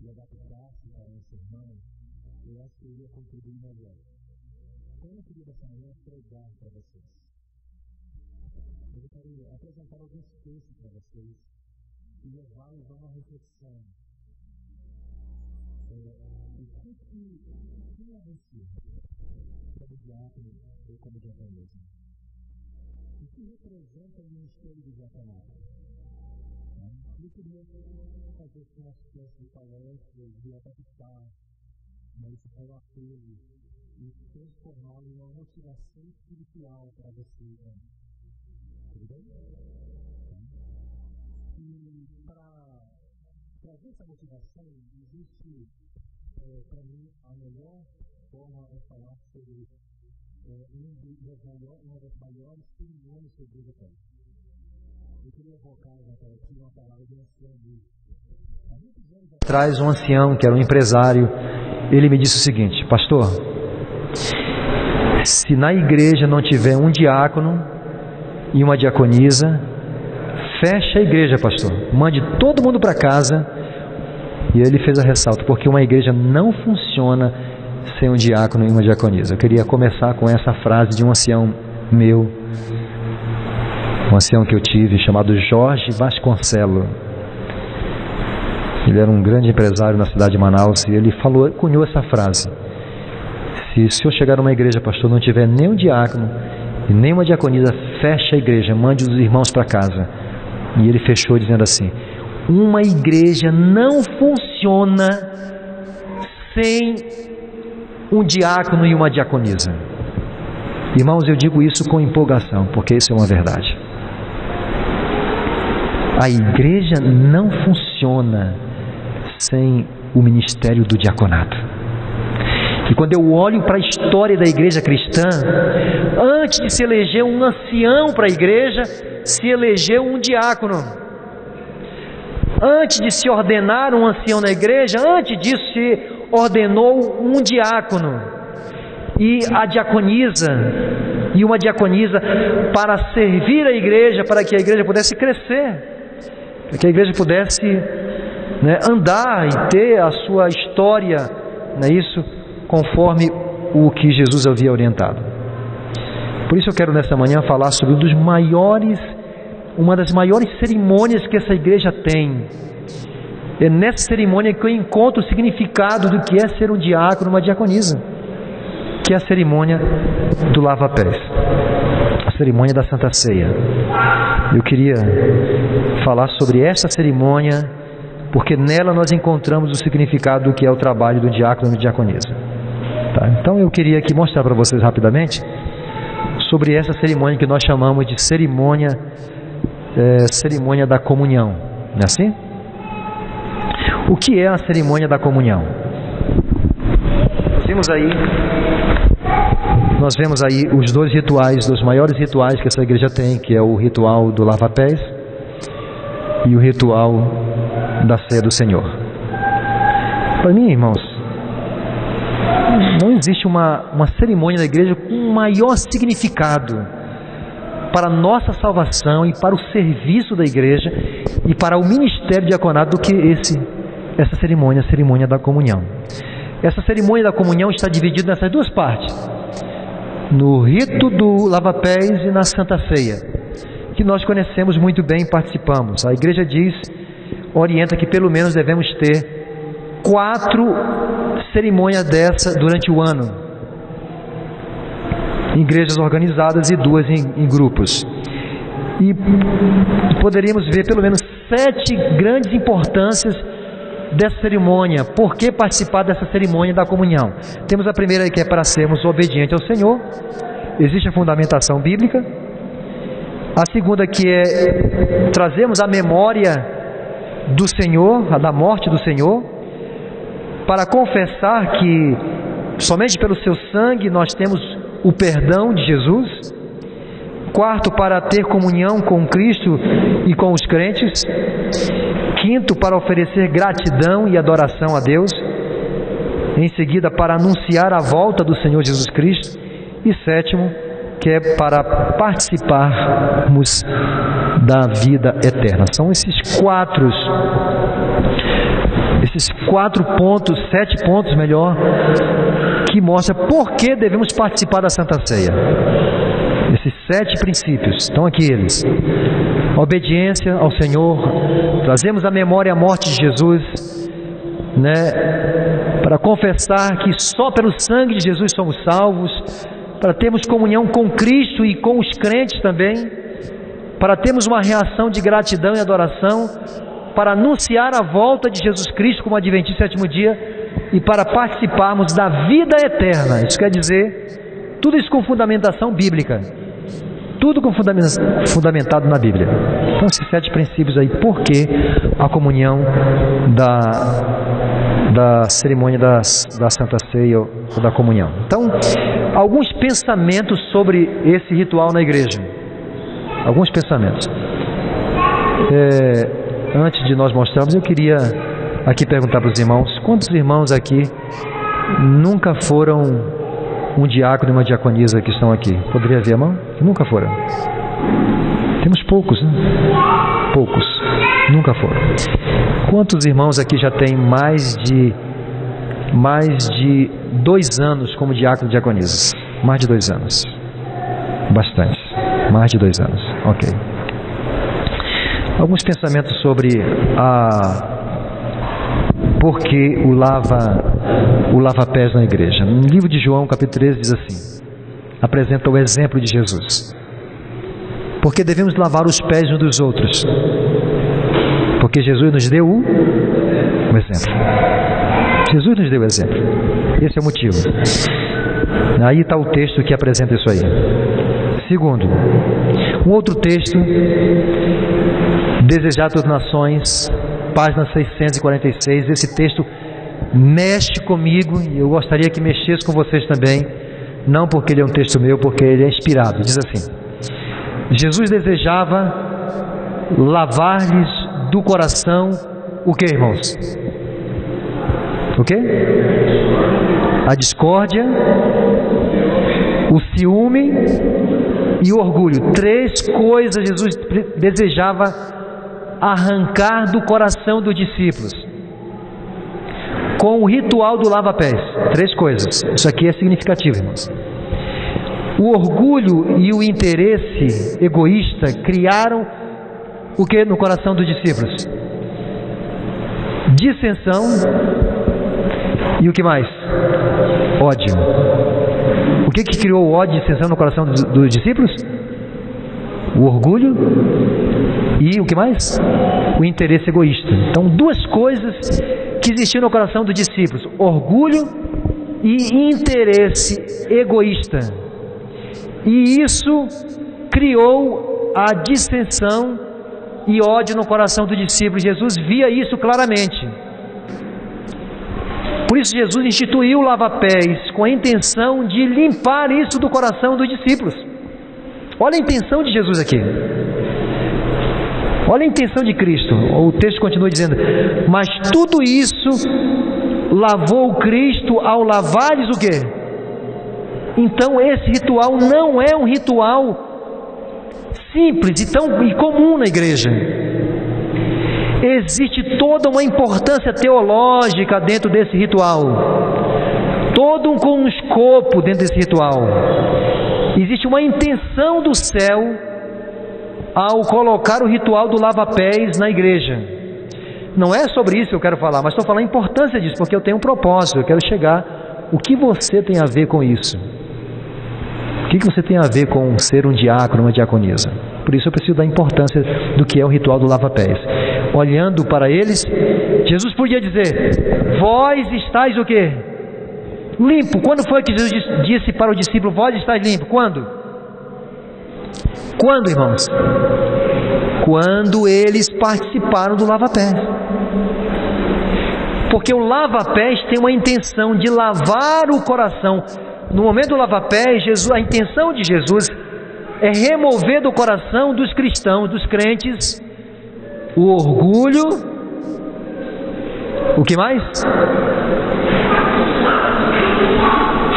Speaker 1: e adaptar-se para um sermão, eu acho que eu iria contribuir melhor. Então eu queria dessa manhã pregar para vocês. Eu quero apresentar alguns textos para vocês e levá-los a uma reflexão. Quem é você? Como diácono ou como diaconisa? O que representa o ministério do diaconato? Eu queria fazer uma espécie de palestra, de adaptar esse apelo e transformá-lo em uma motivação espiritual para você. Tudo bem? E para trazer essa motivação, existe, para mim, a melhor forma é falar sobre uma das maiores cerimônias que a igreja tem. Eu queria evocar aqui uma palavra de um ancião. Há muitos anos atrás, um ancião, que era um empresário, ele me disse o seguinte: pastor, se na igreja não tiver um diácono e uma diaconisa, fecha a igreja, pastor. Mande todo mundo para casa. E ele fez a ressalto, porque uma igreja não funciona sem um diácono e uma diaconisa. Eu queria começar com essa frase de um ancião meu, um ancião que eu tive, chamado Jorge Vasconcelos. Ele era um grande empresário na cidade de Manaus e ele cunhou essa frase: se o senhor chegar numa igreja, pastor, não tiver nem um diácono e nem uma diaconisa, fecha a igreja, mande os irmãos para casa. E ele fechou dizendo assim: uma igreja não funciona sem um diácono e uma diaconisa. Irmãos, eu digo isso com empolgação, porque isso é uma verdade. A igreja não funciona sem
Speaker 8: o ministério do diaconato. E quando eu olho para a história da igreja cristã, antes de se eleger um ancião para a igreja, se elegeu um diácono. Antes de se ordenar um ancião na igreja, antes disso se ordenou um diácono e a diaconisa, e uma diaconisa para servir a igreja, para que a igreja pudesse crescer, para que a igreja pudesse andar e ter a sua história, isso conforme o que Jesus havia orientado. Por isso eu quero nessa manhã falar sobre uma das maiores cerimônias que essa igreja tem. É nessa cerimônia que eu encontro o significado do que é ser um diácono, uma diaconisa, que é a cerimônia do lava-pés, a cerimônia da Santa Ceia. Eu queria falar sobre esta cerimônia, porque nela nós encontramos o significado do que é o trabalho do diácono e da diaconisa. Tá? Então eu queria aqui mostrar para vocês rapidamente sobre essa cerimônia que nós chamamos de cerimônia da comunhão. Não é assim? O que é a cerimônia da comunhão? Nós vemos aí os dois rituais, dos maiores rituais que essa igreja tem, que é o ritual do lava-pés e o ritual da ceia do Senhor. Para mim, irmãos, não existe uma cerimônia da igreja com maior significado para a nossa salvação e para o serviço da igreja e para o ministério diaconato do que essa cerimônia, a cerimônia da comunhão. Essa cerimônia da comunhão está dividida nessas duas partes: no rito do lava-pés e na Santa Ceia, que nós conhecemos muito bem e participamos. A igreja orienta que pelo menos devemos ter 4 cerimônias dessa durante o ano, em igrejas organizadas e 2 em grupos. E poderíamos ver pelo menos 7 grandes importâncias dessa cerimônia. Por que participar dessa cerimônia da comunhão? Temos a primeira, que é para sermos obedientes ao Senhor. Existe a fundamentação bíblica. A segunda, que é trazermos a memória do Senhor, da morte do Senhor, para confessar que somente pelo seu sangue nós temos o perdão de Jesus. Quarto, para ter comunhão com Cristo e com os crentes. Quinto, para oferecer gratidão e adoração a Deus. Em seguida, para anunciar a volta do Senhor Jesus Cristo. E sétimo, que é para participarmos da vida eterna. São esses 4 pontos, 7 pontos melhor, que mostra por que devemos participar da Santa Ceia. Esses 7 princípios, estão aqui eles: obediência ao Senhor, trazemos à memória a morte de Jesus, para confessar que só pelo sangue de Jesus somos salvos, para termos comunhão com Cristo e com os crentes também, para termos uma reação de gratidão e adoração, para anunciar a volta de Jesus Cristo como adventista do 7º dia e para participarmos da vida eterna. Isso quer dizer, tudo isso com fundamentação bíblica, tudo com fundamentado na Bíblia. Então esses 7 princípios aí, por que a comunhão da cerimônia da Santa Ceia ou da comunhão? Então, alguns pensamentos sobre esse ritual na igreja. Alguns pensamentos. Antes de nós mostrarmos, eu queria aqui perguntar para os irmãos: quantos irmãos aqui nunca foram um diácono e uma diaconisa que estão aqui? Poderia haver a mão? Nunca foram. Temos poucos, né? Poucos. Nunca foram. Quantos irmãos aqui já têm mais de 2 anos como diácono e diaconisa? Mais de 2 anos. Bastante. Mais de 2 anos. Ok. Alguns pensamentos sobre por que o lava-pés na igreja. No livro de João, capítulo 13, diz assim: apresenta o exemplo de Jesus. Porque devemos lavar os pés uns dos outros? Porque Jesus nos deu o exemplo. Jesus nos deu o exemplo. Esse é o motivo. Aí está o texto que apresenta isso aí. Segundo, um outro texto: desejar todas as nações, página 646. Esse texto mexe comigo e eu gostaria que mexesse com vocês também, não porque ele é um texto meu, porque ele é inspirado. Diz assim: Jesus desejava lavar-lhes do coração o que, irmãos? O que? A discórdia, o ciúme e o orgulho. 3 coisas Jesus desejava arrancar do coração dos discípulos com o ritual do lava-pés. 3 coisas. Isso aqui é significativo, irmãos. O orgulho e o interesse egoísta criaram o que no coração dos discípulos? Dissensão e o que mais? Ódio. O que criou o ódio e dissensão no coração dos discípulos? O orgulho e o que mais? O interesse egoísta. Então, 2 coisas que existiam no coração dos discípulos: orgulho e interesse egoísta. E isso criou a dissensão e ódio no coração dos discípulos. Jesus via isso claramente. Por isso Jesus instituiu o lava-pés com a intenção de limpar isso do coração dos discípulos. Olha a intenção de Jesus aqui. Olha a intenção de Cristo. O texto continua dizendo: mas tudo isso lavou Cristo ao lavar-lhes o quê? Então esse ritual não é um ritual simples e comum na igreja. Existe toda uma importância teológica dentro desse ritual, todo um escopo dentro desse ritual. Existe uma intenção do céu ao colocar o ritual do lava-pés na igreja. Não é sobre isso que eu quero falar, mas estou falando a importância disso, porque eu tenho um propósito, eu quero chegar. O que você tem a ver com isso? O que você tem a ver com ser um diácono, uma diaconisa? Por isso eu preciso da importância do que é o ritual do lava-pés. Olhando para eles, Jesus podia dizer: vós estáis o quê? Limpo. Quando foi que Jesus disse para o discípulo: vós estáis limpo? Quando? Quando, irmãos? Quando eles participaram do lava-pés. Porque o lava-pés tem uma intenção de lavar o coração. No momento do lava-pés, a intenção de Jesus é remover do coração dos cristãos, dos crentes, o orgulho, o que mais?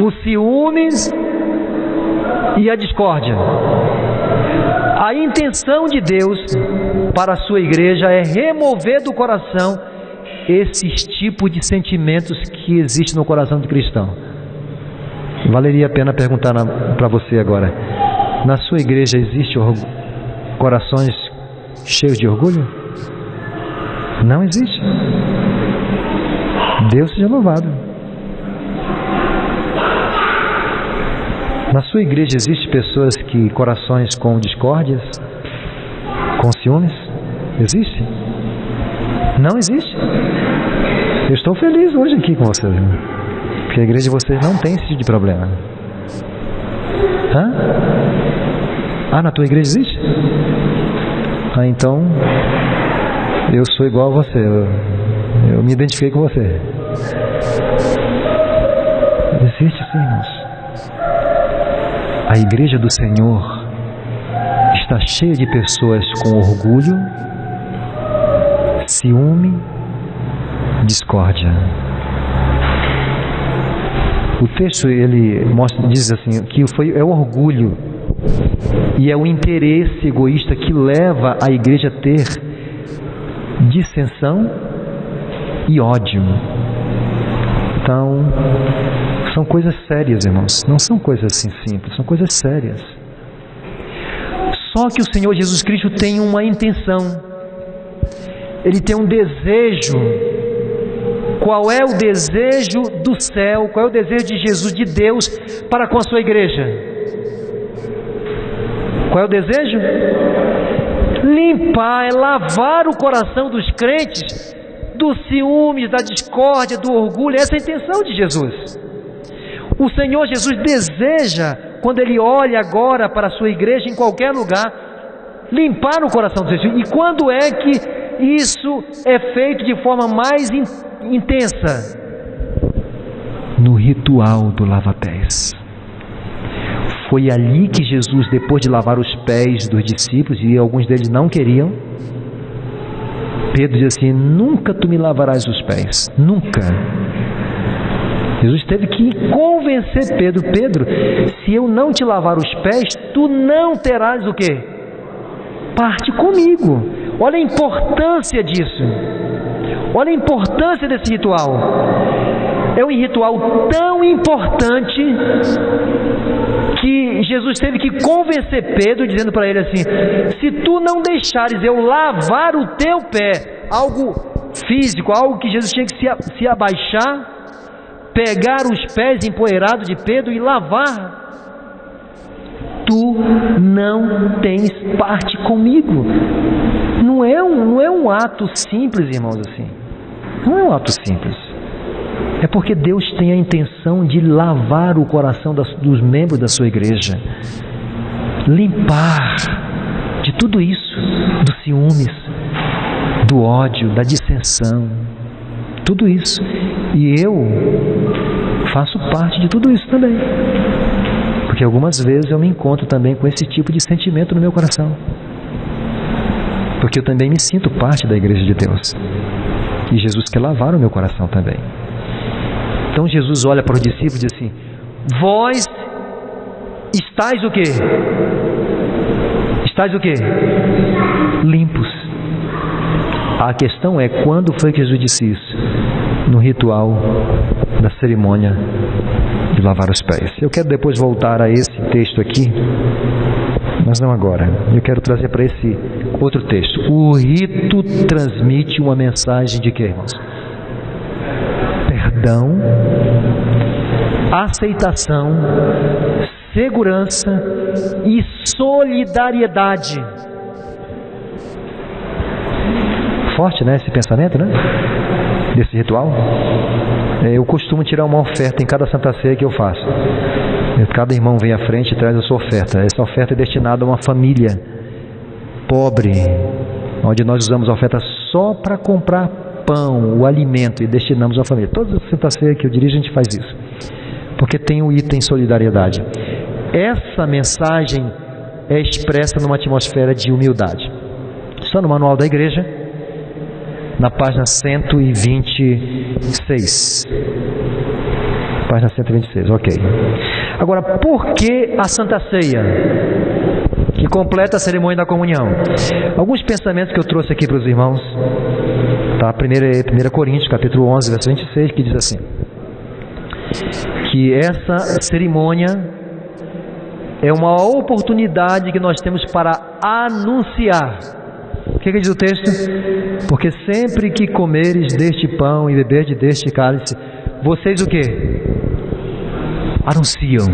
Speaker 8: Os ciúmes e a discórdia. A intenção de Deus para a sua igreja é remover do coração esses tipos de sentimentos que existem no coração do cristão. Valeria a pena perguntar para você agora: na sua igreja existe corações cheios de orgulho? Não existe. Deus seja louvado. Na sua igreja existe pessoas que corações com discórdias, com ciúmes? Existe? Não existe. Eu estou feliz hoje aqui com vocês, porque a igreja de vocês não tem esse tipo de problema. Na tua igreja existe? Então eu sou igual a você. Eu me identifiquei com você. Existe sim, irmãos. A igreja do Senhor está cheia de pessoas com orgulho, ciúme, discórdia. O texto diz assim que é o orgulho e é o interesse egoísta que leva a igreja a ter dissensão e ódio. Então, são coisas sérias, irmãos. Não são coisas assim simples, são coisas sérias. Só que o Senhor Jesus Cristo tem uma intenção. Ele tem um desejo. Qual é o desejo do céu? Qual é o desejo de Jesus, de Deus, para com a sua igreja? Qual é o desejo? Limpar, é lavar o coração dos crentes do ciúme, da discórdia, do orgulho. Essa é a intenção de Jesus. O Senhor Jesus deseja, quando Ele olha agora para a sua igreja em qualquer lugar, limpar o coração dos crentes. E quando é que isso é feito de forma mais intensa? no ritual do lava-pés. Foi ali que Jesus, depois de lavar os pés dos discípulos, e alguns deles não queriam, Pedro diz assim: nunca tu me lavarás os pés, nunca. Jesus teve que convencer Pedro: Pedro, se eu não te lavar os pés, tu não terás o quê? Parte comigo. Olha a importância disso. Olha a importância desse ritual. É um ritual tão importante que Jesus teve que convencer Pedro, dizendo para ele assim: se tu não deixares eu lavar o teu pé, algo físico, algo que Jesus tinha que se abaixar, pegar os pés empoeirados de Pedro e lavar, tu não tens parte comigo. Não é um ato simples, irmãos, assim. Não é um ato simples. É porque Deus tem a intenção de lavar o coração dos membros da sua igreja, limpar de tudo isso, dos ciúmes, do ódio, da dissensão, tudo isso. E eu faço parte de tudo isso também, porque algumas vezes eu me encontro também com esse tipo de sentimento no meu coração, porque eu também me sinto parte da igreja de Deus, e Jesus quer lavar o meu coração também. Então Jesus olha para os discípulos e diz assim: vós estáis o quê? Estáis o quê? Limpos. A questão é, quando foi que Jesus disse isso? No ritual da cerimônia de lavar os pés. Eu quero depois voltar a esse texto aqui, mas não agora. Eu quero trazer para esse outro texto. O rito transmite uma mensagem de quê, irmãos? Perdão, aceitação, segurança e solidariedade. Forte, né, esse pensamento, né? Desse ritual. Eu costumo tirar uma oferta em cada Santa Ceia que eu faço. Cada irmão vem à frente e traz a sua oferta. Essa oferta é destinada a uma família pobre, onde nós usamos a oferta só para comprar pão, o alimento, e destinamos à família. Todas as Santa Ceia que eu dirijo, a gente faz isso, porque tem o item solidariedade. Essa mensagem é expressa numa atmosfera de humildade. Está no manual da igreja, na página 126. Página 126, ok. Agora, por que a Santa Ceia, que completa a cerimônia da comunhão? Alguns pensamentos que eu trouxe aqui para os irmãos. Tá? 1 Coríntios, capítulo 11, verso 26, que diz assim: que essa cerimônia é uma oportunidade que nós temos para anunciar. O que diz o texto? Porque sempre que comeres deste pão e beberdes deste cálice, vocês o quê? Anunciam.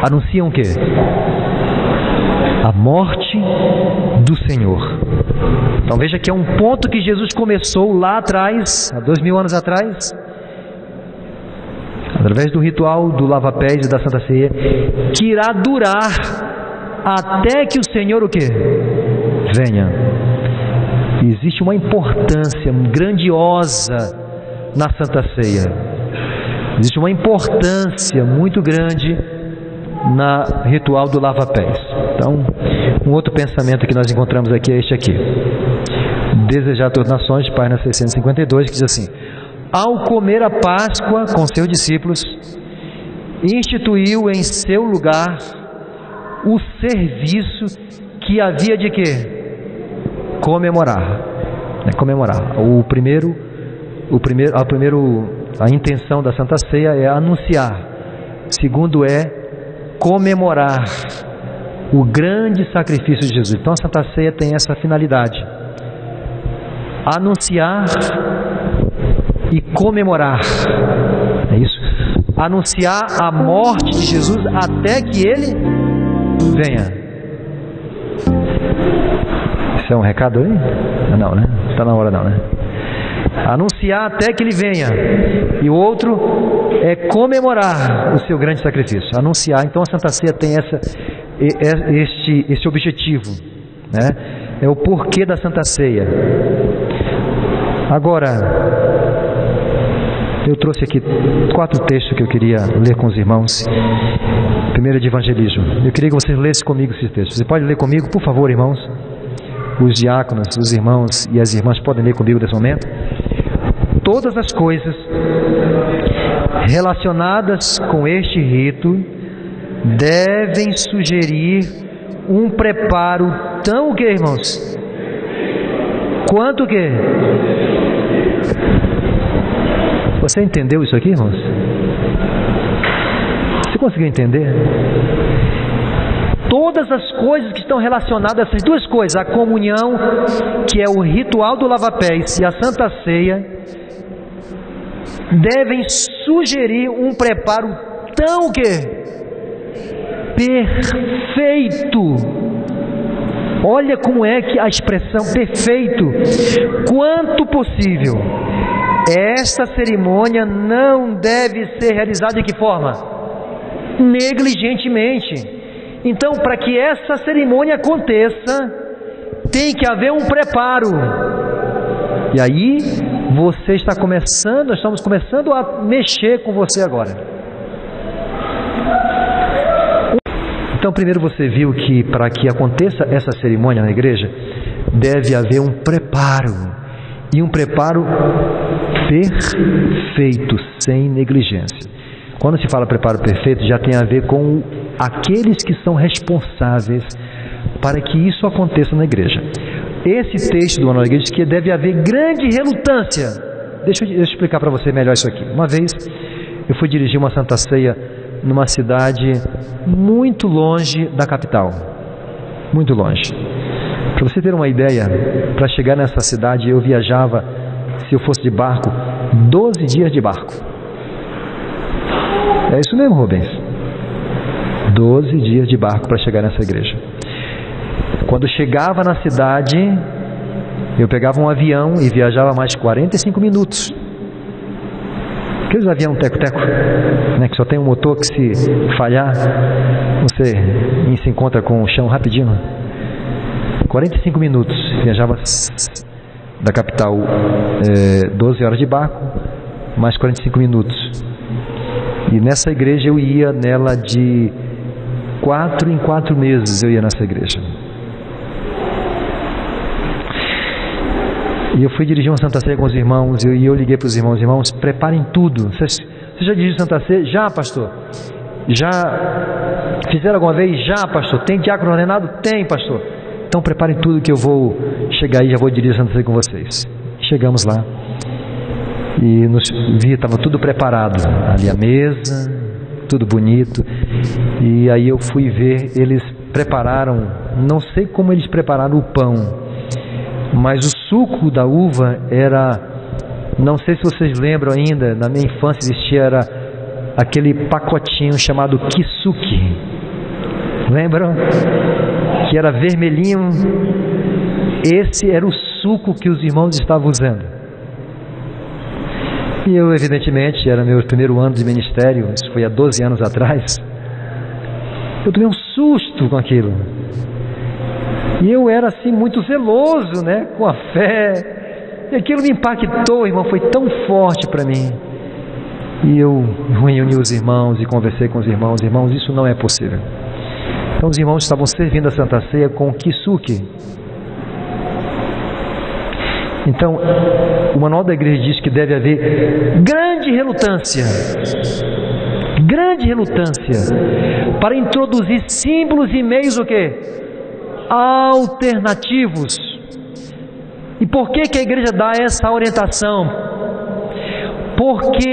Speaker 8: Anunciam o quê? A morte do Senhor. Então veja que é um ponto que Jesus começou lá atrás, há 2000 anos atrás, através do ritual do lava-pés e da Santa Ceia, que irá durar até que o Senhor o quê? Venha. Existe uma importância grandiosa na Santa Ceia. Existe uma importância muito grande na ritual do lava-pés. Então, um outro pensamento que nós encontramos aqui é este aqui. Desejar a todas as nações, página 652, que diz assim: ao comer a Páscoa com seus discípulos, instituiu em seu lugar o serviço que havia de quê? Comemorar. Comemorar. A intenção da Santa Ceia é anunciar. Segundo é comemorar o grande sacrifício de Jesus. Então a Santa Ceia tem essa finalidade: anunciar e comemorar. É isso. Anunciar a morte de Jesus até que Ele venha. Isso é um recado aí? Não, né? Está na hora não, né? Anunciar até que Ele venha. E o outro é comemorar o seu grande sacrifício. Anunciar. Então a Santa Ceia tem esse objetivo, né? É o porquê da Santa Ceia. Agora, Eu trouxe aqui 4 textos que eu queria ler com os irmãos. Primeiro é de evangelismo. Eu queria que vocês lessem comigo esses textos. Você pode ler comigo, por favor, irmãos? Os diáconos, os irmãos e as irmãs podem ler comigo nesse momento. Todas as coisas relacionadas com este rito devem sugerir um preparo tão o que, irmãos? Quanto o que? Você entendeu isso aqui, irmãos? Você conseguiu entender? Todas as coisas que estão relacionadas a essas duas coisas, a comunhão, que é o ritual do lava-pés, e a Santa Ceia, devem sugerir um preparo tão o quê? Perfeito. Olha como é que a expressão perfeito, quanto possível. Esta cerimônia não deve ser realizada de que forma? Negligentemente. Então, para que essa cerimônia aconteça, tem que haver um preparo. E aí, você está começando, nós estamos começando a mexer com você agora. Então, primeiro você viu que para que aconteça essa cerimônia na igreja, deve haver um preparo. E um preparo perfeito, sem negligência. Quando se fala preparo perfeito, já tem a ver com aqueles que são responsáveis para que isso aconteça na igreja. Esse texto do Manual da Igreja diz que deve haver grande relutância. Deixa eu explicar para você melhor isso aqui. Uma vez eu fui dirigir uma Santa Ceia numa cidade muito longe da capital. Muito longe. Para você ter uma ideia, para chegar nessa cidade eu viajava, se eu fosse de barco, 12 dias de barco. É isso mesmo, Rubens? 12 dias de barco para chegar nessa igreja. Quando chegava na cidade, eu pegava um avião e viajava mais 45 minutos. Aqueles aviões teco-teco, né, que só tem um motor que se falhar, você se encontra com o chão rapidinho. 45 minutos, viajava da capital 12 horas de barco, mais 45 minutos. E nessa igreja eu ia nela de 4 em 4 meses, eu ia nessa igreja. E eu fui dirigir uma Santa Ceia com os irmãos, e eu liguei para os irmãos, preparem tudo. Você já dirigiu Santa Ceia? Já, pastor. Já fizeram alguma vez? Já, pastor. Tem diácono ordenado? Tem, pastor. Então preparem tudo que eu vou chegar aí, já vou dirigir Santa Ceia com vocês. Chegamos lá e estava tudo preparado, ali a mesa, tudo bonito. E aí eu fui ver, eles prepararam, não sei como eles prepararam o pão, mas o suco da uva era, não sei se vocês lembram ainda, na minha infância existia, era aquele pacotinho chamado kisuke. Lembram? Que era vermelhinho. Esse era o suco que os irmãos estavam usando. E eu, evidentemente, era meu primeiro ano de ministério, isso foi há 12 anos atrás. Eu tomei um susto com aquilo. E eu era assim muito zeloso, né, com a fé. E aquilo me impactou, irmão, foi tão forte para mim. E eu reuni os irmãos e conversei com os irmãos. Irmãos, isso não é possível. Então os irmãos estavam servindo a Santa Ceia com kisuke. Então, o Manual da Igreja diz que deve haver grande relutância para introduzir símbolos e meios o quê? Alternativos. E por que a igreja dá essa orientação? Porque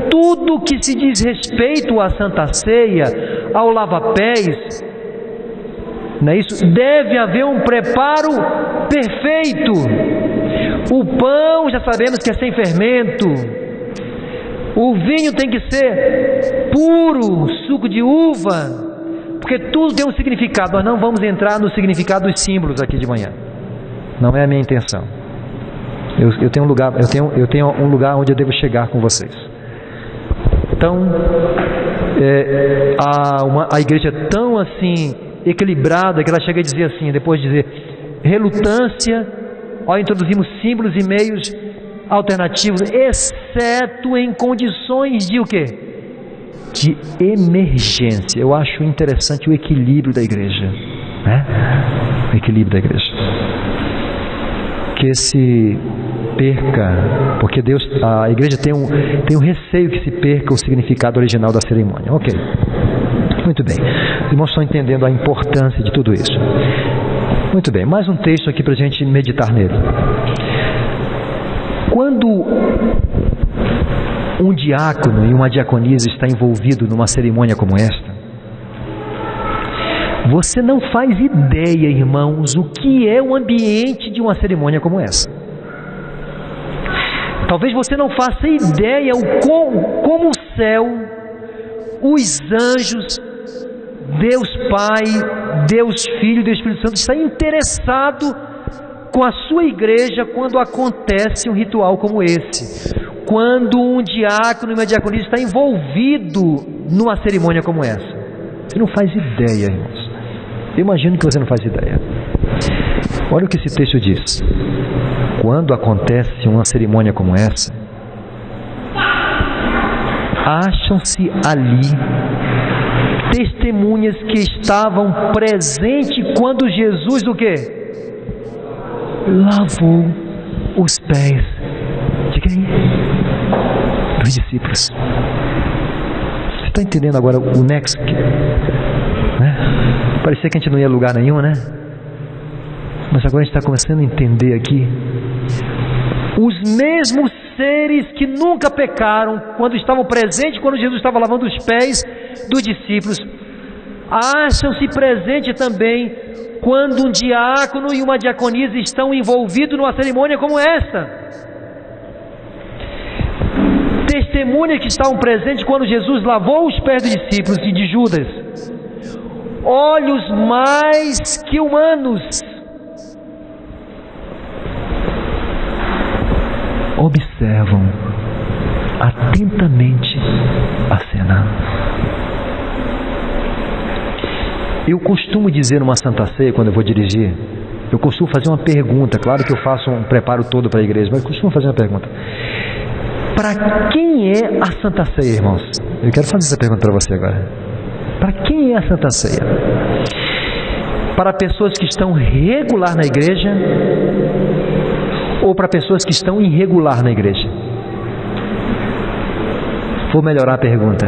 Speaker 8: tudo que se diz respeito à Santa Ceia, ao lava-pés, não é isso? Deve haver um preparo perfeito. O pão já sabemos que é sem fermento. O vinho tem que ser puro, suco de uva, porque tudo tem um significado. Nós não vamos entrar no significado dos símbolos aqui de manhã. Não é a minha intenção. Eu tenho um lugar onde eu devo chegar com vocês. Então, a igreja é tão assim equilibrada que ela chega a dizer assim, depois de dizer relutância, ao introduzirmos símbolos e meios alternativos, exceto em condições de o quê? De emergência. Eu acho interessante o equilíbrio da igreja, né? O equilíbrio da igreja. Que se perca, porque a igreja tem um receio que se perca o significado original da cerimônia. Ok, muito bem. Os irmãos estão entendendo a importância de tudo isso. Muito bem, mais um texto aqui para a gente meditar nele. Quando um diácono e uma diaconisa está envolvido numa cerimônia como esta, você não faz ideia, irmãos, o que é o ambiente de uma cerimônia como essa. Talvez você não faça ideia como o céu, os anjos, Deus Pai, Deus Filho, Deus Espírito Santo está interessado com a sua igreja quando acontece um ritual como esse. Quando um diácono e uma diaconisa está envolvido numa cerimônia como essa. Você não faz ideia, irmãos. Eu imagino que você não faz ideia. Olha o que esse texto diz. Quando acontece uma cerimônia como essa, acham-se ali testemunhas que estavam presentes quando Jesus o quê? Lavou os pés de quem? Dos discípulos. Você está entendendo agora o nexo? Né? Parecia que a gente não ia a lugar nenhum, né? Mas agora a gente está começando a entender aqui. Os mesmos seres que nunca pecaram, quando estavam presentes, quando Jesus estava lavando os pés dos discípulos, acham-se presentes também quando um diácono e uma diaconisa estão envolvidos numa cerimônia como essa. Testemunhas que estavam presentes quando Jesus lavou os pés dos discípulos e de Judas. Olhos mais que humanos observam atentamente a cena. Eu costumo dizer numa Santa Ceia, quando eu vou dirigir, eu costumo fazer uma pergunta. Claro que eu faço um preparo todo para a igreja, mas eu costumo fazer uma pergunta. Para quem é a Santa Ceia, irmãos? Eu quero fazer essa pergunta para você agora. Para quem é a Santa Ceia? Para pessoas que estão regular na igreja ou para pessoas que estão irregular na igreja? Vou melhorar a pergunta.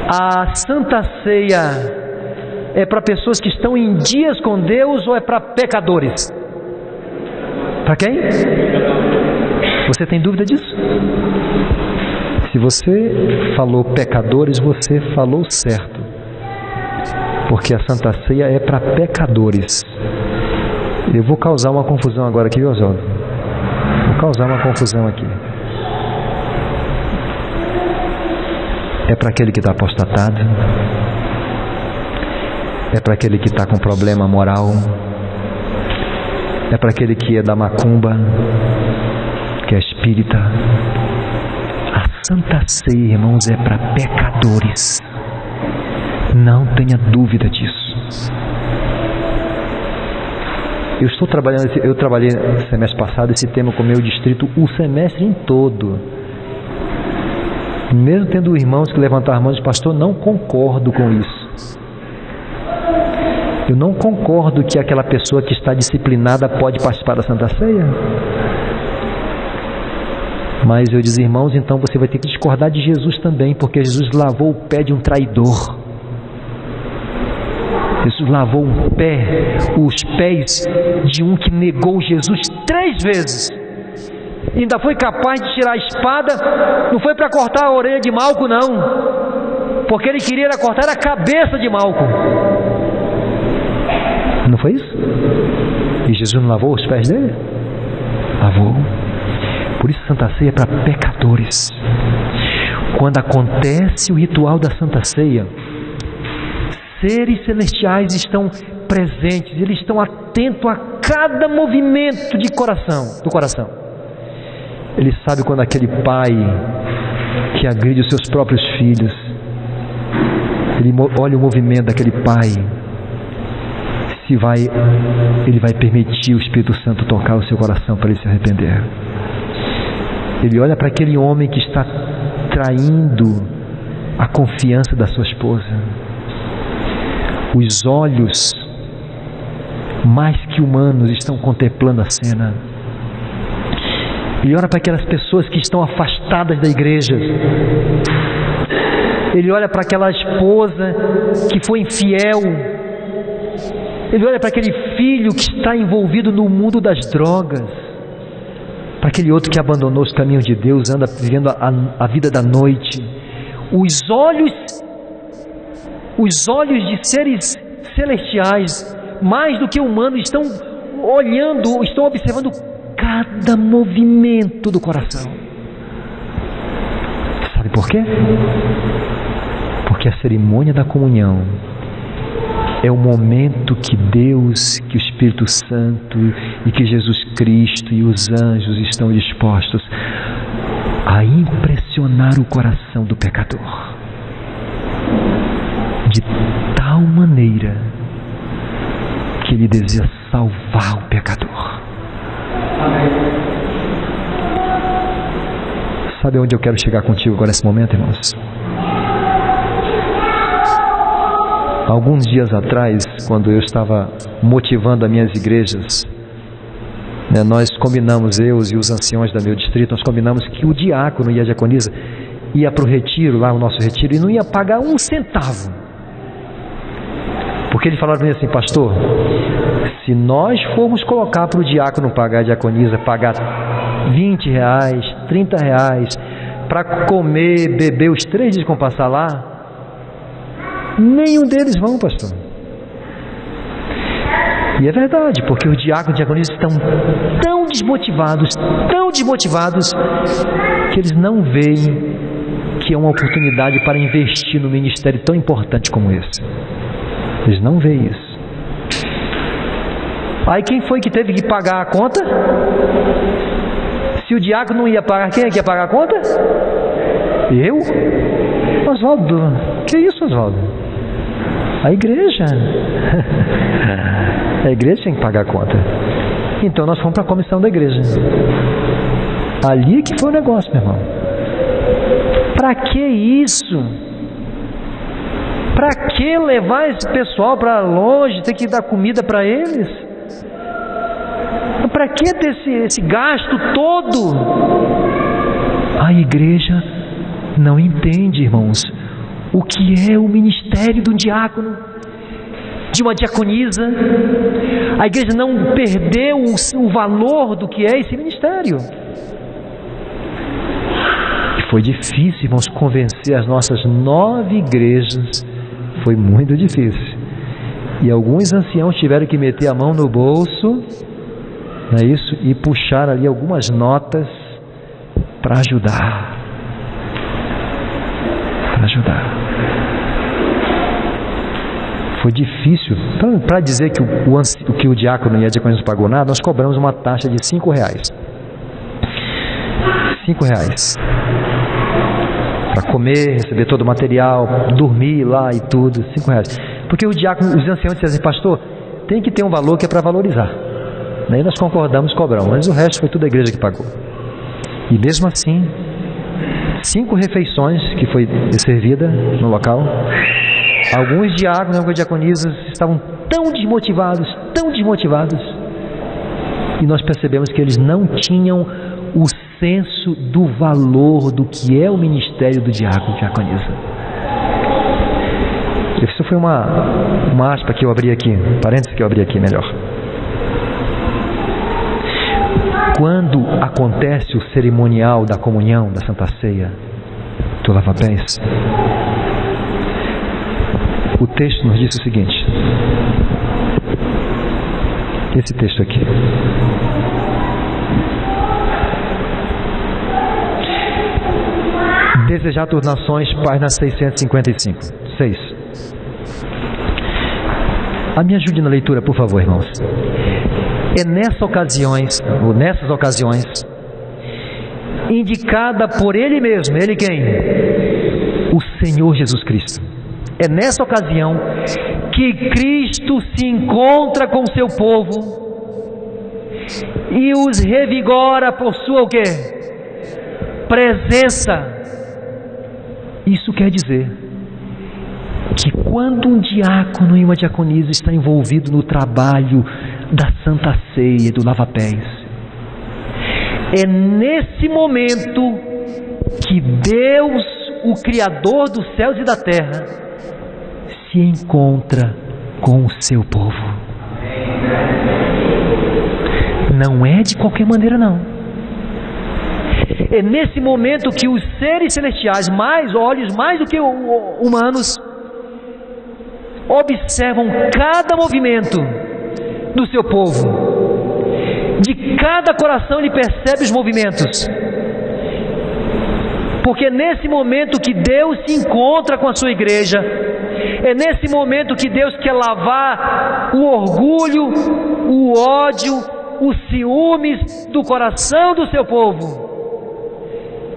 Speaker 8: A Santa Ceia é para pessoas que estão em dias com Deus ou é para pecadores? Para quem? Você tem dúvida disso? Se você falou pecadores, você falou certo. Porque a Santa Ceia é para pecadores. Eu vou causar uma confusão agora aqui, viu, Oswaldo? Vou causar uma confusão aqui. É para aquele que está apostatado. É para aquele que está com problema moral. É para aquele que é da macumba, que é espírita. A Santa Ceia, irmãos, é para pecadores. Não tenha dúvida disso. Eu trabalhei semestre passado esse tema com o meu distrito o semestre em todo. Mesmo tendo irmãos que levantaram a mão e disseram: pastor, não concordo com isso. Eu não concordo que aquela pessoa que está disciplinada pode participar da Santa Ceia. Mas eu disse: irmãos, então você vai ter que discordar de Jesus também, porque Jesus lavou o pé de um traidor. Jesus lavou os pés de um que negou Jesus 3 vezes. E ainda foi capaz de tirar a espada. Não foi para cortar a orelha de Malco, não, porque ele queria cortar a cabeça de Malco. Não foi isso? E Jesus não lavou os pés dele? Lavou. Por isso Santa Ceia é para pecadores. Quando acontece o ritual da Santa Ceia, seres celestiais estão presentes, eles estão atentos a cada movimento do coração. Ele sabe quando aquele pai que agride os seus próprios filhos, ele olha o movimento daquele pai, ele vai permitir o Espírito Santo tocar o seu coração para ele se arrepender. Ele olha para aquele homem que está traindo a confiança da sua esposa. Os olhos mais que humanos estão contemplando a cena. Ele olha para aquelas pessoas que estão afastadas da igreja. Ele olha para aquela esposa que foi infiel. Ele olha para aquele filho que está envolvido no mundo das drogas. Para aquele outro que abandonou os caminhos de Deus, anda vivendo a vida da noite. Os olhos de seres celestiais, mais do que humanos, estão olhando, estão observando cada movimento do coração. Sabe por quê? Porque a cerimônia da comunhão é o momento que Deus, que o Espírito Santo e que Jesus Cristo e os anjos estão dispostos a impressionar o coração do pecador de tal maneira que ele deseja salvar o pecador. Sabe onde eu quero chegar contigo agora nesse momento, irmãos? Alguns dias atrás, quando eu estava motivando as minhas igrejas, nós combinamos, eu e os anciões do meu distrito, nós combinamos que o diácono e a diaconisa ia para o retiro, lá o nosso retiro, e não ia pagar um centavo. Porque ele falou para mim assim: pastor, se nós formos colocar para o diácono pagar, a diaconisa pagar R$20, R$30 para comer, beber os 3 dias que vão passar lá, nenhum deles vão, pastor. E é verdade, porque os diáconos e diaconisas estão tão desmotivados, que eles não veem que é uma oportunidade para investir no ministério tão importante como esse. Eles não veem isso. Aí quem foi que teve que pagar a conta? Se o diácono não ia pagar, quem é que ia pagar a conta? Eu? Oswaldo. Que isso, Oswaldo? A igreja. A igreja tem que pagar a conta. Então nós fomos para a comissão da igreja. Ali que foi o negócio, meu irmão. Para que isso? Para que levar esse pessoal para longe, ter que dar comida para eles? Para que ter esse gasto todo? A igreja não entende, irmãos, o que é o ministério de um diácono, de uma diaconisa. A igreja não perdeu o valor do que é esse ministério. E foi difícil, irmãos, convencer as nossas 9 igrejas. Foi muito difícil. E alguns anciãos tiveram que meter a mão no bolso, não é isso? E puxar ali algumas notas para ajudar. Foi difícil. Para dizer que o diácono e a diaconisa não pagou nada, nós cobramos uma taxa de R$5. R$5. Para comer, receber todo o material, dormir lá e tudo, R$5. Porque os anciãos disseram assim: pastor, tem que ter um valor que é para valorizar. Daí nós concordamos, cobramos, mas o resto foi tudo a igreja que pagou. E mesmo assim, 5 refeições que foi servida no local. Alguns diáconos e diaconisas estavam tão desmotivados, e nós percebemos que eles não tinham o senso do valor do que é o ministério do diácono e diaconisa. Isso foi uma aspa que eu abri aqui, parênteses que eu abri aqui melhor. Quando acontece o cerimonial da comunhão, da Santa Ceia, do lava-pés, o texto nos diz o seguinte, esse texto aqui: desejar por nações, página 655. 6. Me ajude na leitura, por favor, irmãos. É nessas ocasiões, indicada por Ele mesmo. Ele quem? O Senhor Jesus Cristo. É nessa ocasião que Cristo se encontra com o seu povo e os revigora por sua o quê? presença. Isso quer dizer que quando um diácono e uma diaconisa está envolvido no trabalho da Santa Ceia, do lava-pés, é nesse momento que Deus, o Criador dos céus e da terra, se encontra com o seu povo. Não é de qualquer maneira, não. É nesse momento que os seres celestiais, olhos mais do que humanos, observam cada movimento do seu povo. De cada coração ele percebe os movimentos. Porque é nesse momento que Deus se encontra com a sua igreja. É nesse momento que Deus quer lavar o orgulho, o ódio, os ciúmes do coração do seu povo.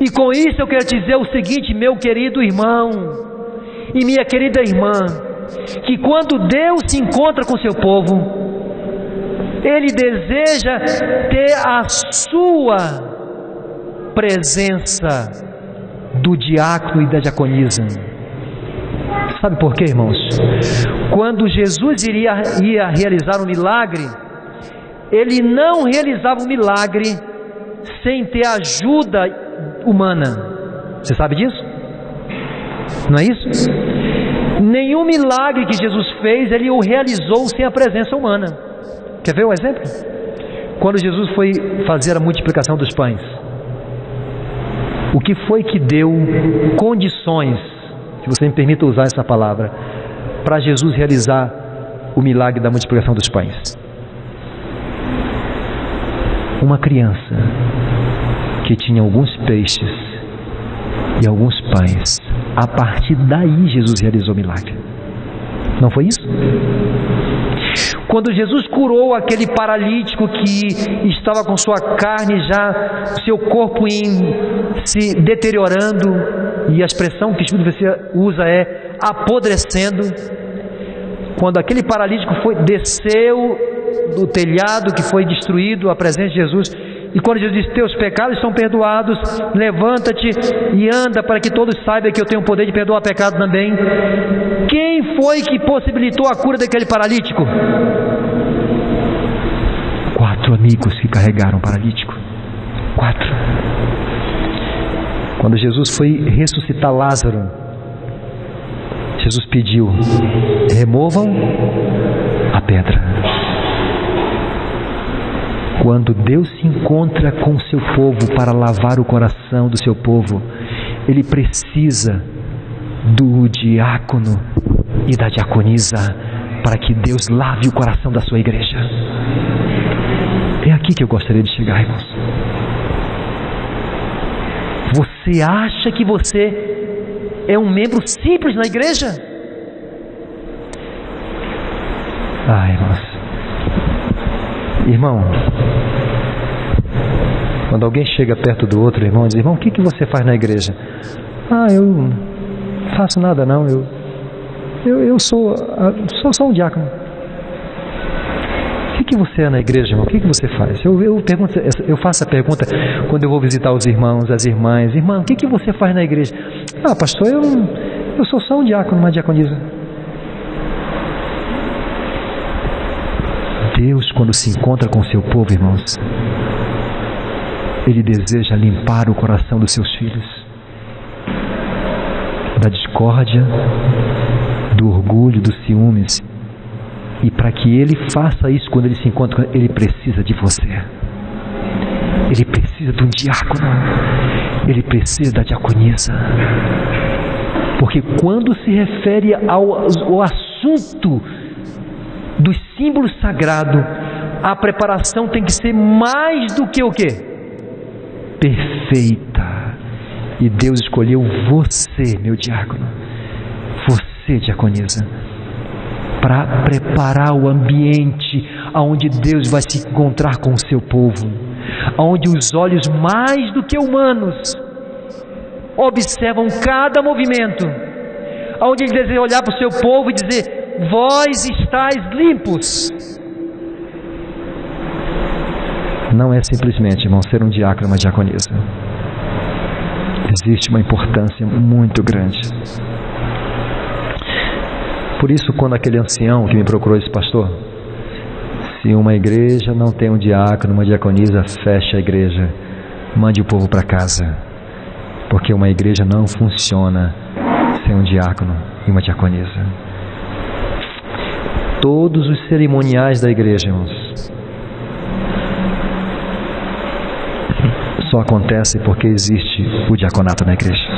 Speaker 8: E com isso eu quero te dizer o seguinte, meu querido irmão e minha querida irmã, que quando Deus se encontra com o seu povo, Ele deseja ter a sua presença do diácono e da diaconisa. Sabe por quê, irmãos? Quando Jesus ia realizar um milagre, Ele não realizava um milagre sem ter ajuda humana. Você sabe disso? Não é isso? Nenhum milagre que Jesus fez, Ele o realizou sem a presença humana. Quer ver um exemplo? Quando Jesus foi fazer a multiplicação dos pães, o que foi que deu condições, se você me permita usar essa palavra, para Jesus realizar o milagre da multiplicação dos pães? Uma criança que tinha alguns peixes e alguns pães. A partir daí Jesus realizou o milagre. Não foi isso? Quando Jesus curou aquele paralítico que estava com sua carne já, seu corpo se deteriorando, e a expressão que o Espírito usa é apodrecendo. Quando aquele paralítico desceu do telhado que foi destruído, a presença de Jesus, e quando Jesus disse: teus pecados são perdoados, levanta-te e anda, para que todos saibam que eu tenho o poder de perdoar pecado também. Quem foi que possibilitou a cura daquele paralítico? 4 amigos que carregaram o paralítico. 4. Quando Jesus foi ressuscitar Lázaro, Jesus pediu: removam a pedra. Quando Deus se encontra com o seu povo para lavar o coração do seu povo, Ele precisa do diácono e da diaconisa para que Deus lave o coração da sua igreja. É aqui que eu gostaria de chegar, irmãos. Você acha que você é um membro simples na igreja? Irmãos. Irmão, quando alguém chega perto do outro irmão e diz: irmão, o que você faz na igreja? Eu não faço nada não, eu sou só um diácono. O que você é na igreja, irmão? O que você faz? Eu faço a pergunta quando eu vou visitar os irmãos, as irmãs: irmão, o que você faz na igreja? Pastor, eu sou só um diácono, uma diaconisa. Deus, quando se encontra com o seu povo, irmãos, Ele deseja limpar o coração dos seus filhos da discórdia, do orgulho, dos ciúmes. E para que Ele faça isso, quando Ele se encontra, Ele precisa de você. Ele precisa de um diácono. Ele precisa da diaconisa. Porque quando se refere ao assunto dos símbolos sagrados, a preparação tem que ser mais do que o quê? Perfeita. E Deus escolheu você, meu diácono, você, diaconisa, para preparar o ambiente onde Deus vai se encontrar com o seu povo, onde os olhos mais do que humanos observam cada movimento, onde Ele deseja olhar para o seu povo e dizer: vós estáis limpos. Não é simplesmente, irmão, ser um diácono, uma diaconisa.
Speaker 6: existe uma importância muito grande. Por isso, quando aquele ancião que me procurou disse: pastor, se uma igreja não tem um diácono, uma diaconisa, feche a igreja, mande o povo para casa, porque uma igreja não funciona sem um diácono e uma diaconisa. Todos os cerimoniais da igreja, irmãos, só acontecem porque existe o diaconato na igreja.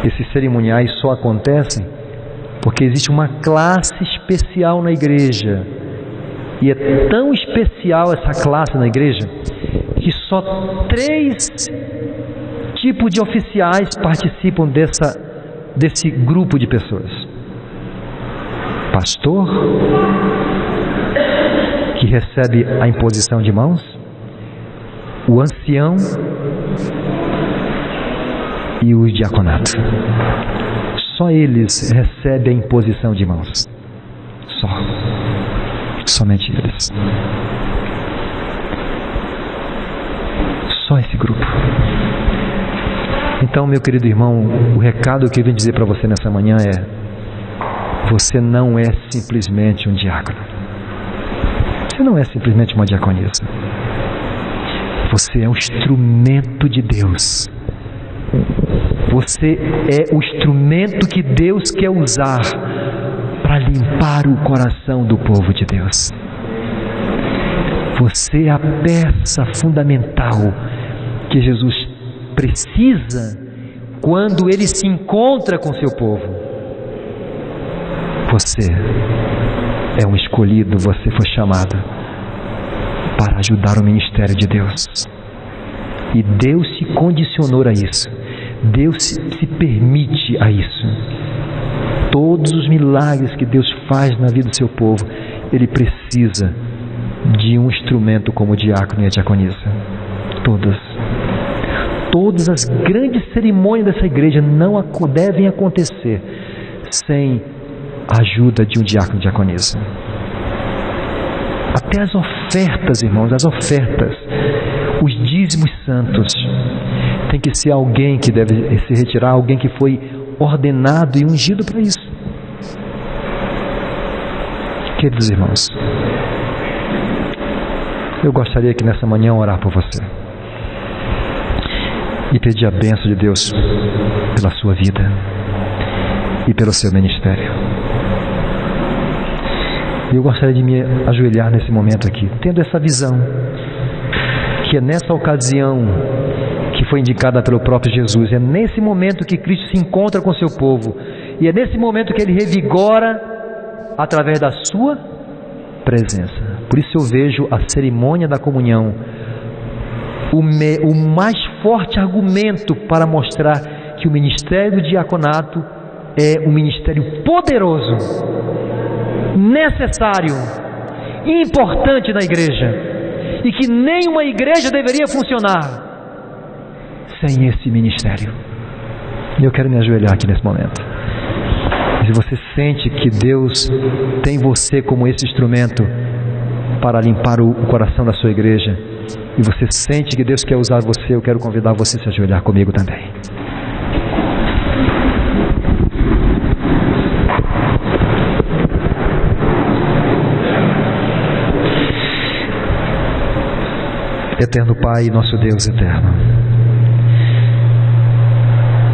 Speaker 6: Esses cerimoniais só acontecem porque existe uma classe especial na igreja. E é tão especial essa classe na igreja que só 3 tipos de oficiais participam desse grupo de pessoas: pastor, que recebe a imposição de mãos, o ancião e o diaconato. Só eles recebem a imposição de mãos. Somente eles. Só esse grupo. Então, meu querido irmão, o recado que eu vim dizer para você nessa manhã é: você não é simplesmente um diácono. Você não é simplesmente uma diaconisa. Você é um instrumento de Deus. Você é o instrumento que Deus quer usar para limpar o coração do povo de Deus. Você é a peça fundamental que Jesus precisa quando Ele se encontra com seu povo. Você é um escolhido, você foi chamado para ajudar o ministério de Deus. E Deus se condicionou a isso. Deus se permite a isso. Todos os milagres que Deus faz na vida do seu povo, Ele precisa de um instrumento como o diácono e a diaconisa. Todas as grandes cerimônias dessa igreja não devem acontecer sem a ajuda de um diácono e diaconisa. Até as ofertas, irmãos, os dízimos santos, tem que ser alguém que deve se retirar, alguém que foi ordenado e ungido para isso. Queridos irmãos, eu gostaria que nessa manhã orar por você e pedir a bênção de Deus pela sua vida e pelo seu ministério. Eu gostaria de me ajoelhar nesse momento aqui, tendo essa visão, que é nessa ocasião que foi indicada pelo próprio Jesus, é nesse momento que Cristo se encontra com seu povo, e é nesse momento que Ele revigora através da sua presença. Por isso eu vejo a cerimônia da comunhão o mais forte argumento para mostrar que o ministério do diaconato é um ministério poderoso, necessário, importante na igreja, e que nenhuma igreja deveria funcionar sem esse ministério. Eu quero me ajoelhar aqui nesse momento. Se você sente que Deus tem você como esse instrumento para limpar o coração da sua igreja, e você sente que Deus quer usar você, eu quero convidar você a se ajoelhar comigo também. Eterno Pai, nosso Deus eterno,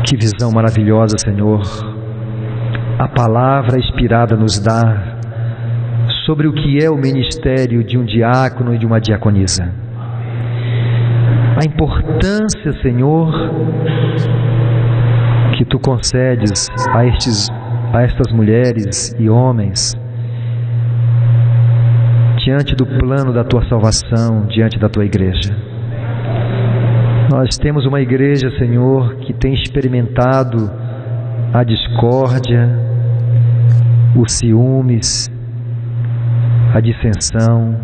Speaker 6: que visão maravilhosa, Senhor, a palavra inspirada nos dá sobre o que é o ministério de um diácono e de uma diaconisa. A importância, Senhor, que Tu concedes a estas mulheres e homens diante do plano da Tua salvação, diante da Tua igreja. Nós temos uma igreja, Senhor, que tem experimentado a discórdia, os ciúmes, a dissensão,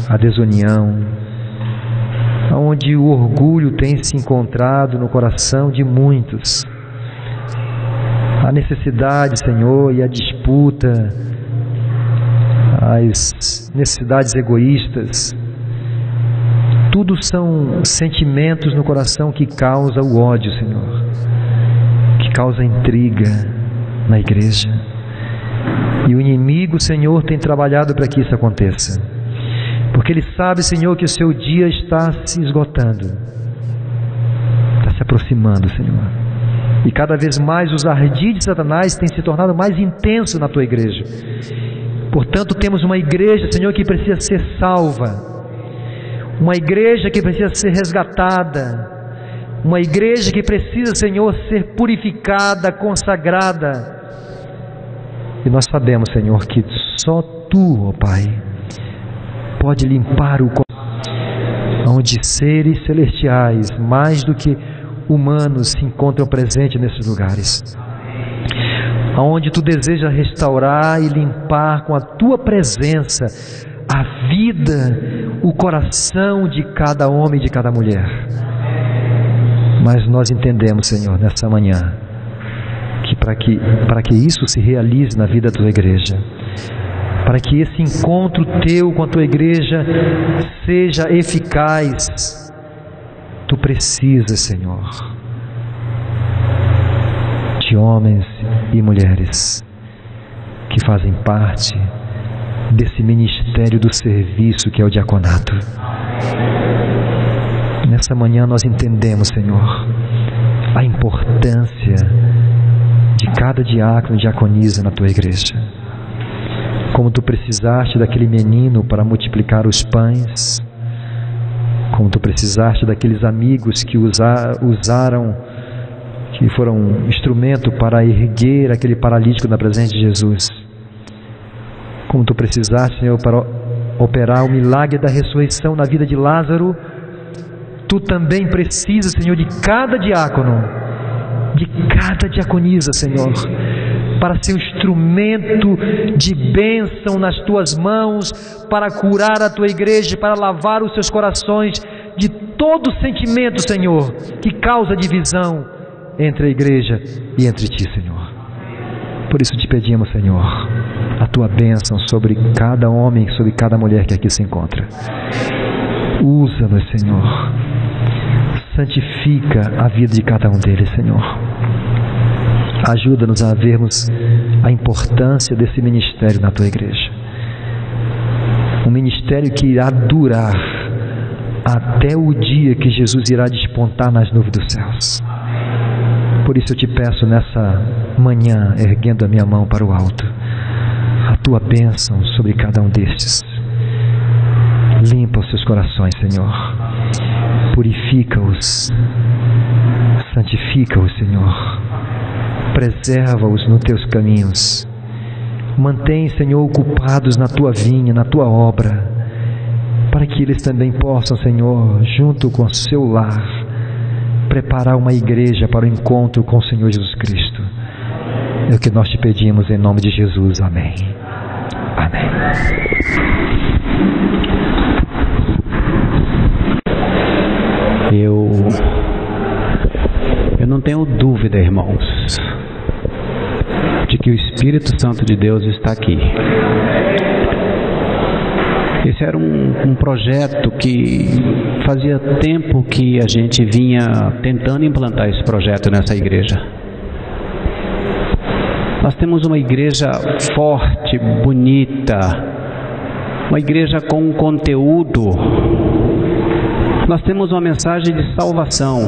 Speaker 6: a desunião, onde o orgulho tem se encontrado no coração de muitos. A necessidade, Senhor, e a disputa, as necessidades egoístas, tudo
Speaker 8: Tudo são sentimentos no coração que causam o ódio, Senhor, que causa intriga na igreja. E o inimigo, Senhor, tem trabalhado para que isso aconteça, porque ele sabe, Senhor, que o seu dia está se esgotando, está se aproximando, Senhor. E cada vez mais os ardis de Satanás têm se tornado mais intensos na tua igreja. Portanto, temos uma igreja, Senhor, que precisa ser salva, uma igreja que precisa ser resgatada, uma igreja que precisa, Senhor, ser purificada, consagrada. E nós sabemos, Senhor, que só Tu, ó Pai, pode limpar o coração, onde seres celestiais, mais do que humanos, se encontram presentes nesses lugares, onde Tu deseja restaurar e limpar com a Tua presença a vida, o coração de cada homem e de cada mulher. Mas nós entendemos, Senhor, nessa manhã, que para que isso se realize na vida da Tua igreja, para que esse encontro Teu com a Tua igreja seja eficaz, Tu precisas, Senhor, de homens e mulheres que fazem parte desse ministério do serviço que é o diaconato. Nessa manhã nós entendemos, Senhor, a importância de cada diácono e diaconisa na Tua igreja. Como Tu precisaste daquele menino para multiplicar os pães, como Tu precisaste daqueles amigos que que foram instrumento para erguer aquele paralítico na presença de Jesus, como Tu precisaste, Senhor, para operar o milagre da ressurreição na vida de Lázaro, Tu também precisas, Senhor, de cada diácono, de cada diaconisa, Senhor, para ser um instrumento de bênção nas Tuas mãos, para curar a Tua igreja, para lavar os seus corações de todo sentimento, Senhor, que causa divisão entre a igreja e entre Ti, Senhor. Por isso te pedimos, Senhor, a Tua bênção sobre cada homem, sobre cada mulher que aqui se encontra. Usa-nos, Senhor. Santifica a vida de cada um deles, Senhor. Ajuda-nos a vermos a importância desse ministério na Tua igreja. Um ministério que irá durar até o dia que Jesus irá despontar nas nuvens dos céus. Por isso eu te peço nessa manhã, erguendo a minha mão para o alto, a Tua bênção sobre cada um destes. Limpa os seus corações, Senhor. Purifica-os. Santifica-os, Senhor. Preserva-os nos Teus caminhos. Mantém, Senhor, ocupados na Tua vinha, na Tua obra, para que eles também possam, Senhor, junto com o seu lar, preparar uma igreja para o encontro com o Senhor Jesus Cristo. É o que nós te pedimos em nome de Jesus. Amém. Amém.
Speaker 4: Eu não tenho dúvida, irmãos, de que o Espírito Santo de Deus está aqui. Esse era um projeto que fazia tempo que a gente vinha tentando implantar esse projeto nessa igreja. Nós temos uma igreja forte, bonita, uma igreja com um conteúdo. Nós temos uma mensagem de salvação,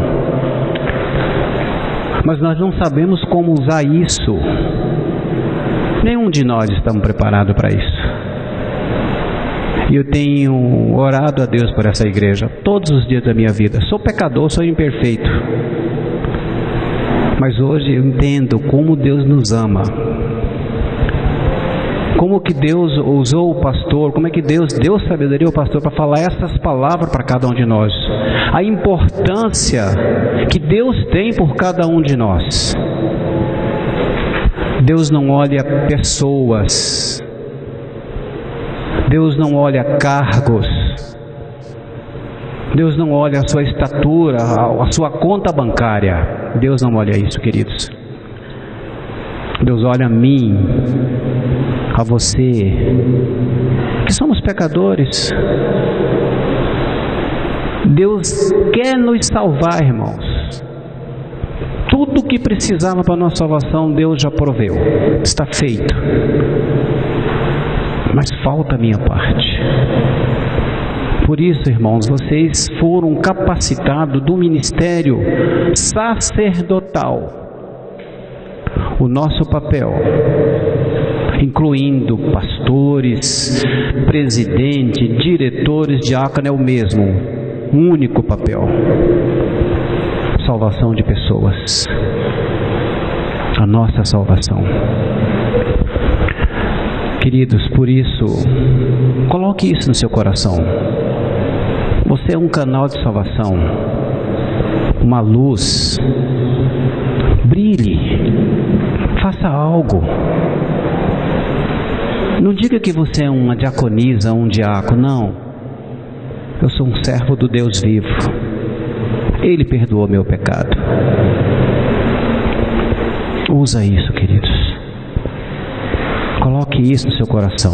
Speaker 4: mas nós não sabemos como usar isso. Nenhum de nós estamos preparados para isso. E eu tenho orado a Deus por essa igreja todos os dias da minha vida. Sou pecador, sou imperfeito, mas hoje eu entendo como Deus nos ama, como que Deus usou o pastor, como é que Deus deu sabedoria ao pastor para falar essas palavras para cada um de nós, a importância que Deus tem por cada um de nós. Deus não olha pessoas, Deus não olha cargos, Deus não olha a sua estatura, a sua conta bancária. Deus não olha isso, queridos. Deus olha a mim, a você, que somos pecadores, Deus quer nos salvar, irmãos. Tudo o que precisava para a nossa salvação, Deus já proveu. Está feito. Mas falta a minha parte. Por isso, irmãos, vocês foram capacitados do ministério sacerdotal. O nosso papel, incluindo pastores, presidente, diretores, diácono, é o mesmo. Um único papel: salvação de pessoas. A nossa salvação. Queridos, por isso, coloque isso no seu coração. Você é um canal de salvação, uma luz. Brilhe, faça algo. Não diga que você é uma diaconisa, um diácono, não. Eu sou um servo do Deus vivo. Ele perdoou meu pecado. Usa isso, queridos. Coloque isso no seu coração.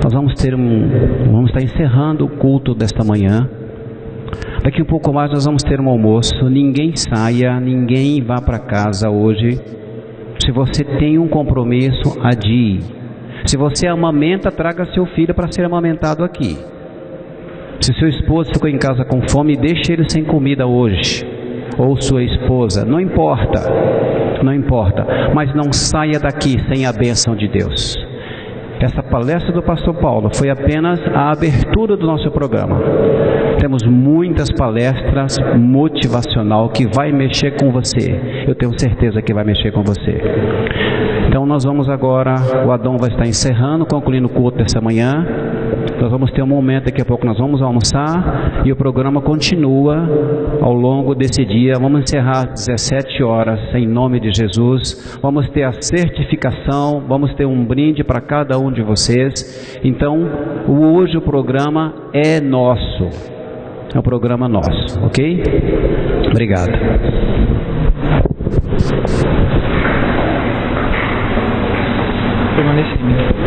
Speaker 4: Nós vamos estar encerrando o culto desta manhã. Daqui um pouco mais nós vamos ter um almoço. Ninguém saia, ninguém vá para casa hoje. Se você tem um compromisso, adie. Se você amamenta, traga seu filho para ser amamentado aqui. Se seu esposo ficou em casa com fome, deixe ele sem comida hoje. Ou sua esposa, não importa. Não importa. Mas não saia daqui sem a bênção de Deus. Essa palestra do pastor Paulo foi apenas a abertura do nosso programa. Temos muitas palestras motivacional que vai mexer com você. Eu tenho certeza que vai mexer com você. Então nós vamos agora, o Adão vai estar encerrando, concluindo o culto dessa manhã. Nós vamos ter um momento, daqui a pouco nós vamos almoçar e o programa continua ao longo desse dia. Vamos encerrar às 17 horas, em nome de Jesus. Vamos ter a certificação, vamos ter um brinde para cada um de vocês. Então, hoje o programa é nosso. É um programa nosso, ok? Obrigado.
Speaker 9: Permanecendo.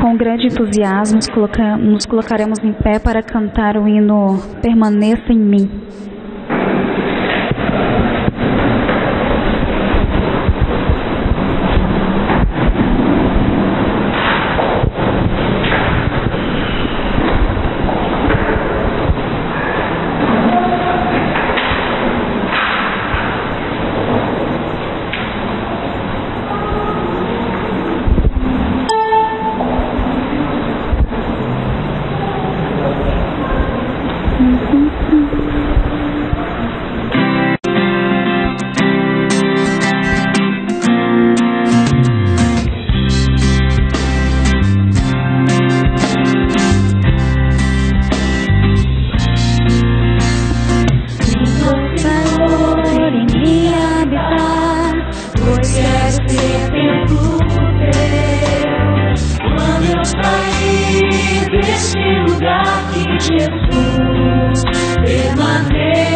Speaker 5: Com grande entusiasmo nos colocaremos em pé para cantar o hino Permaneça em Mim.
Speaker 10: Jesus permanece.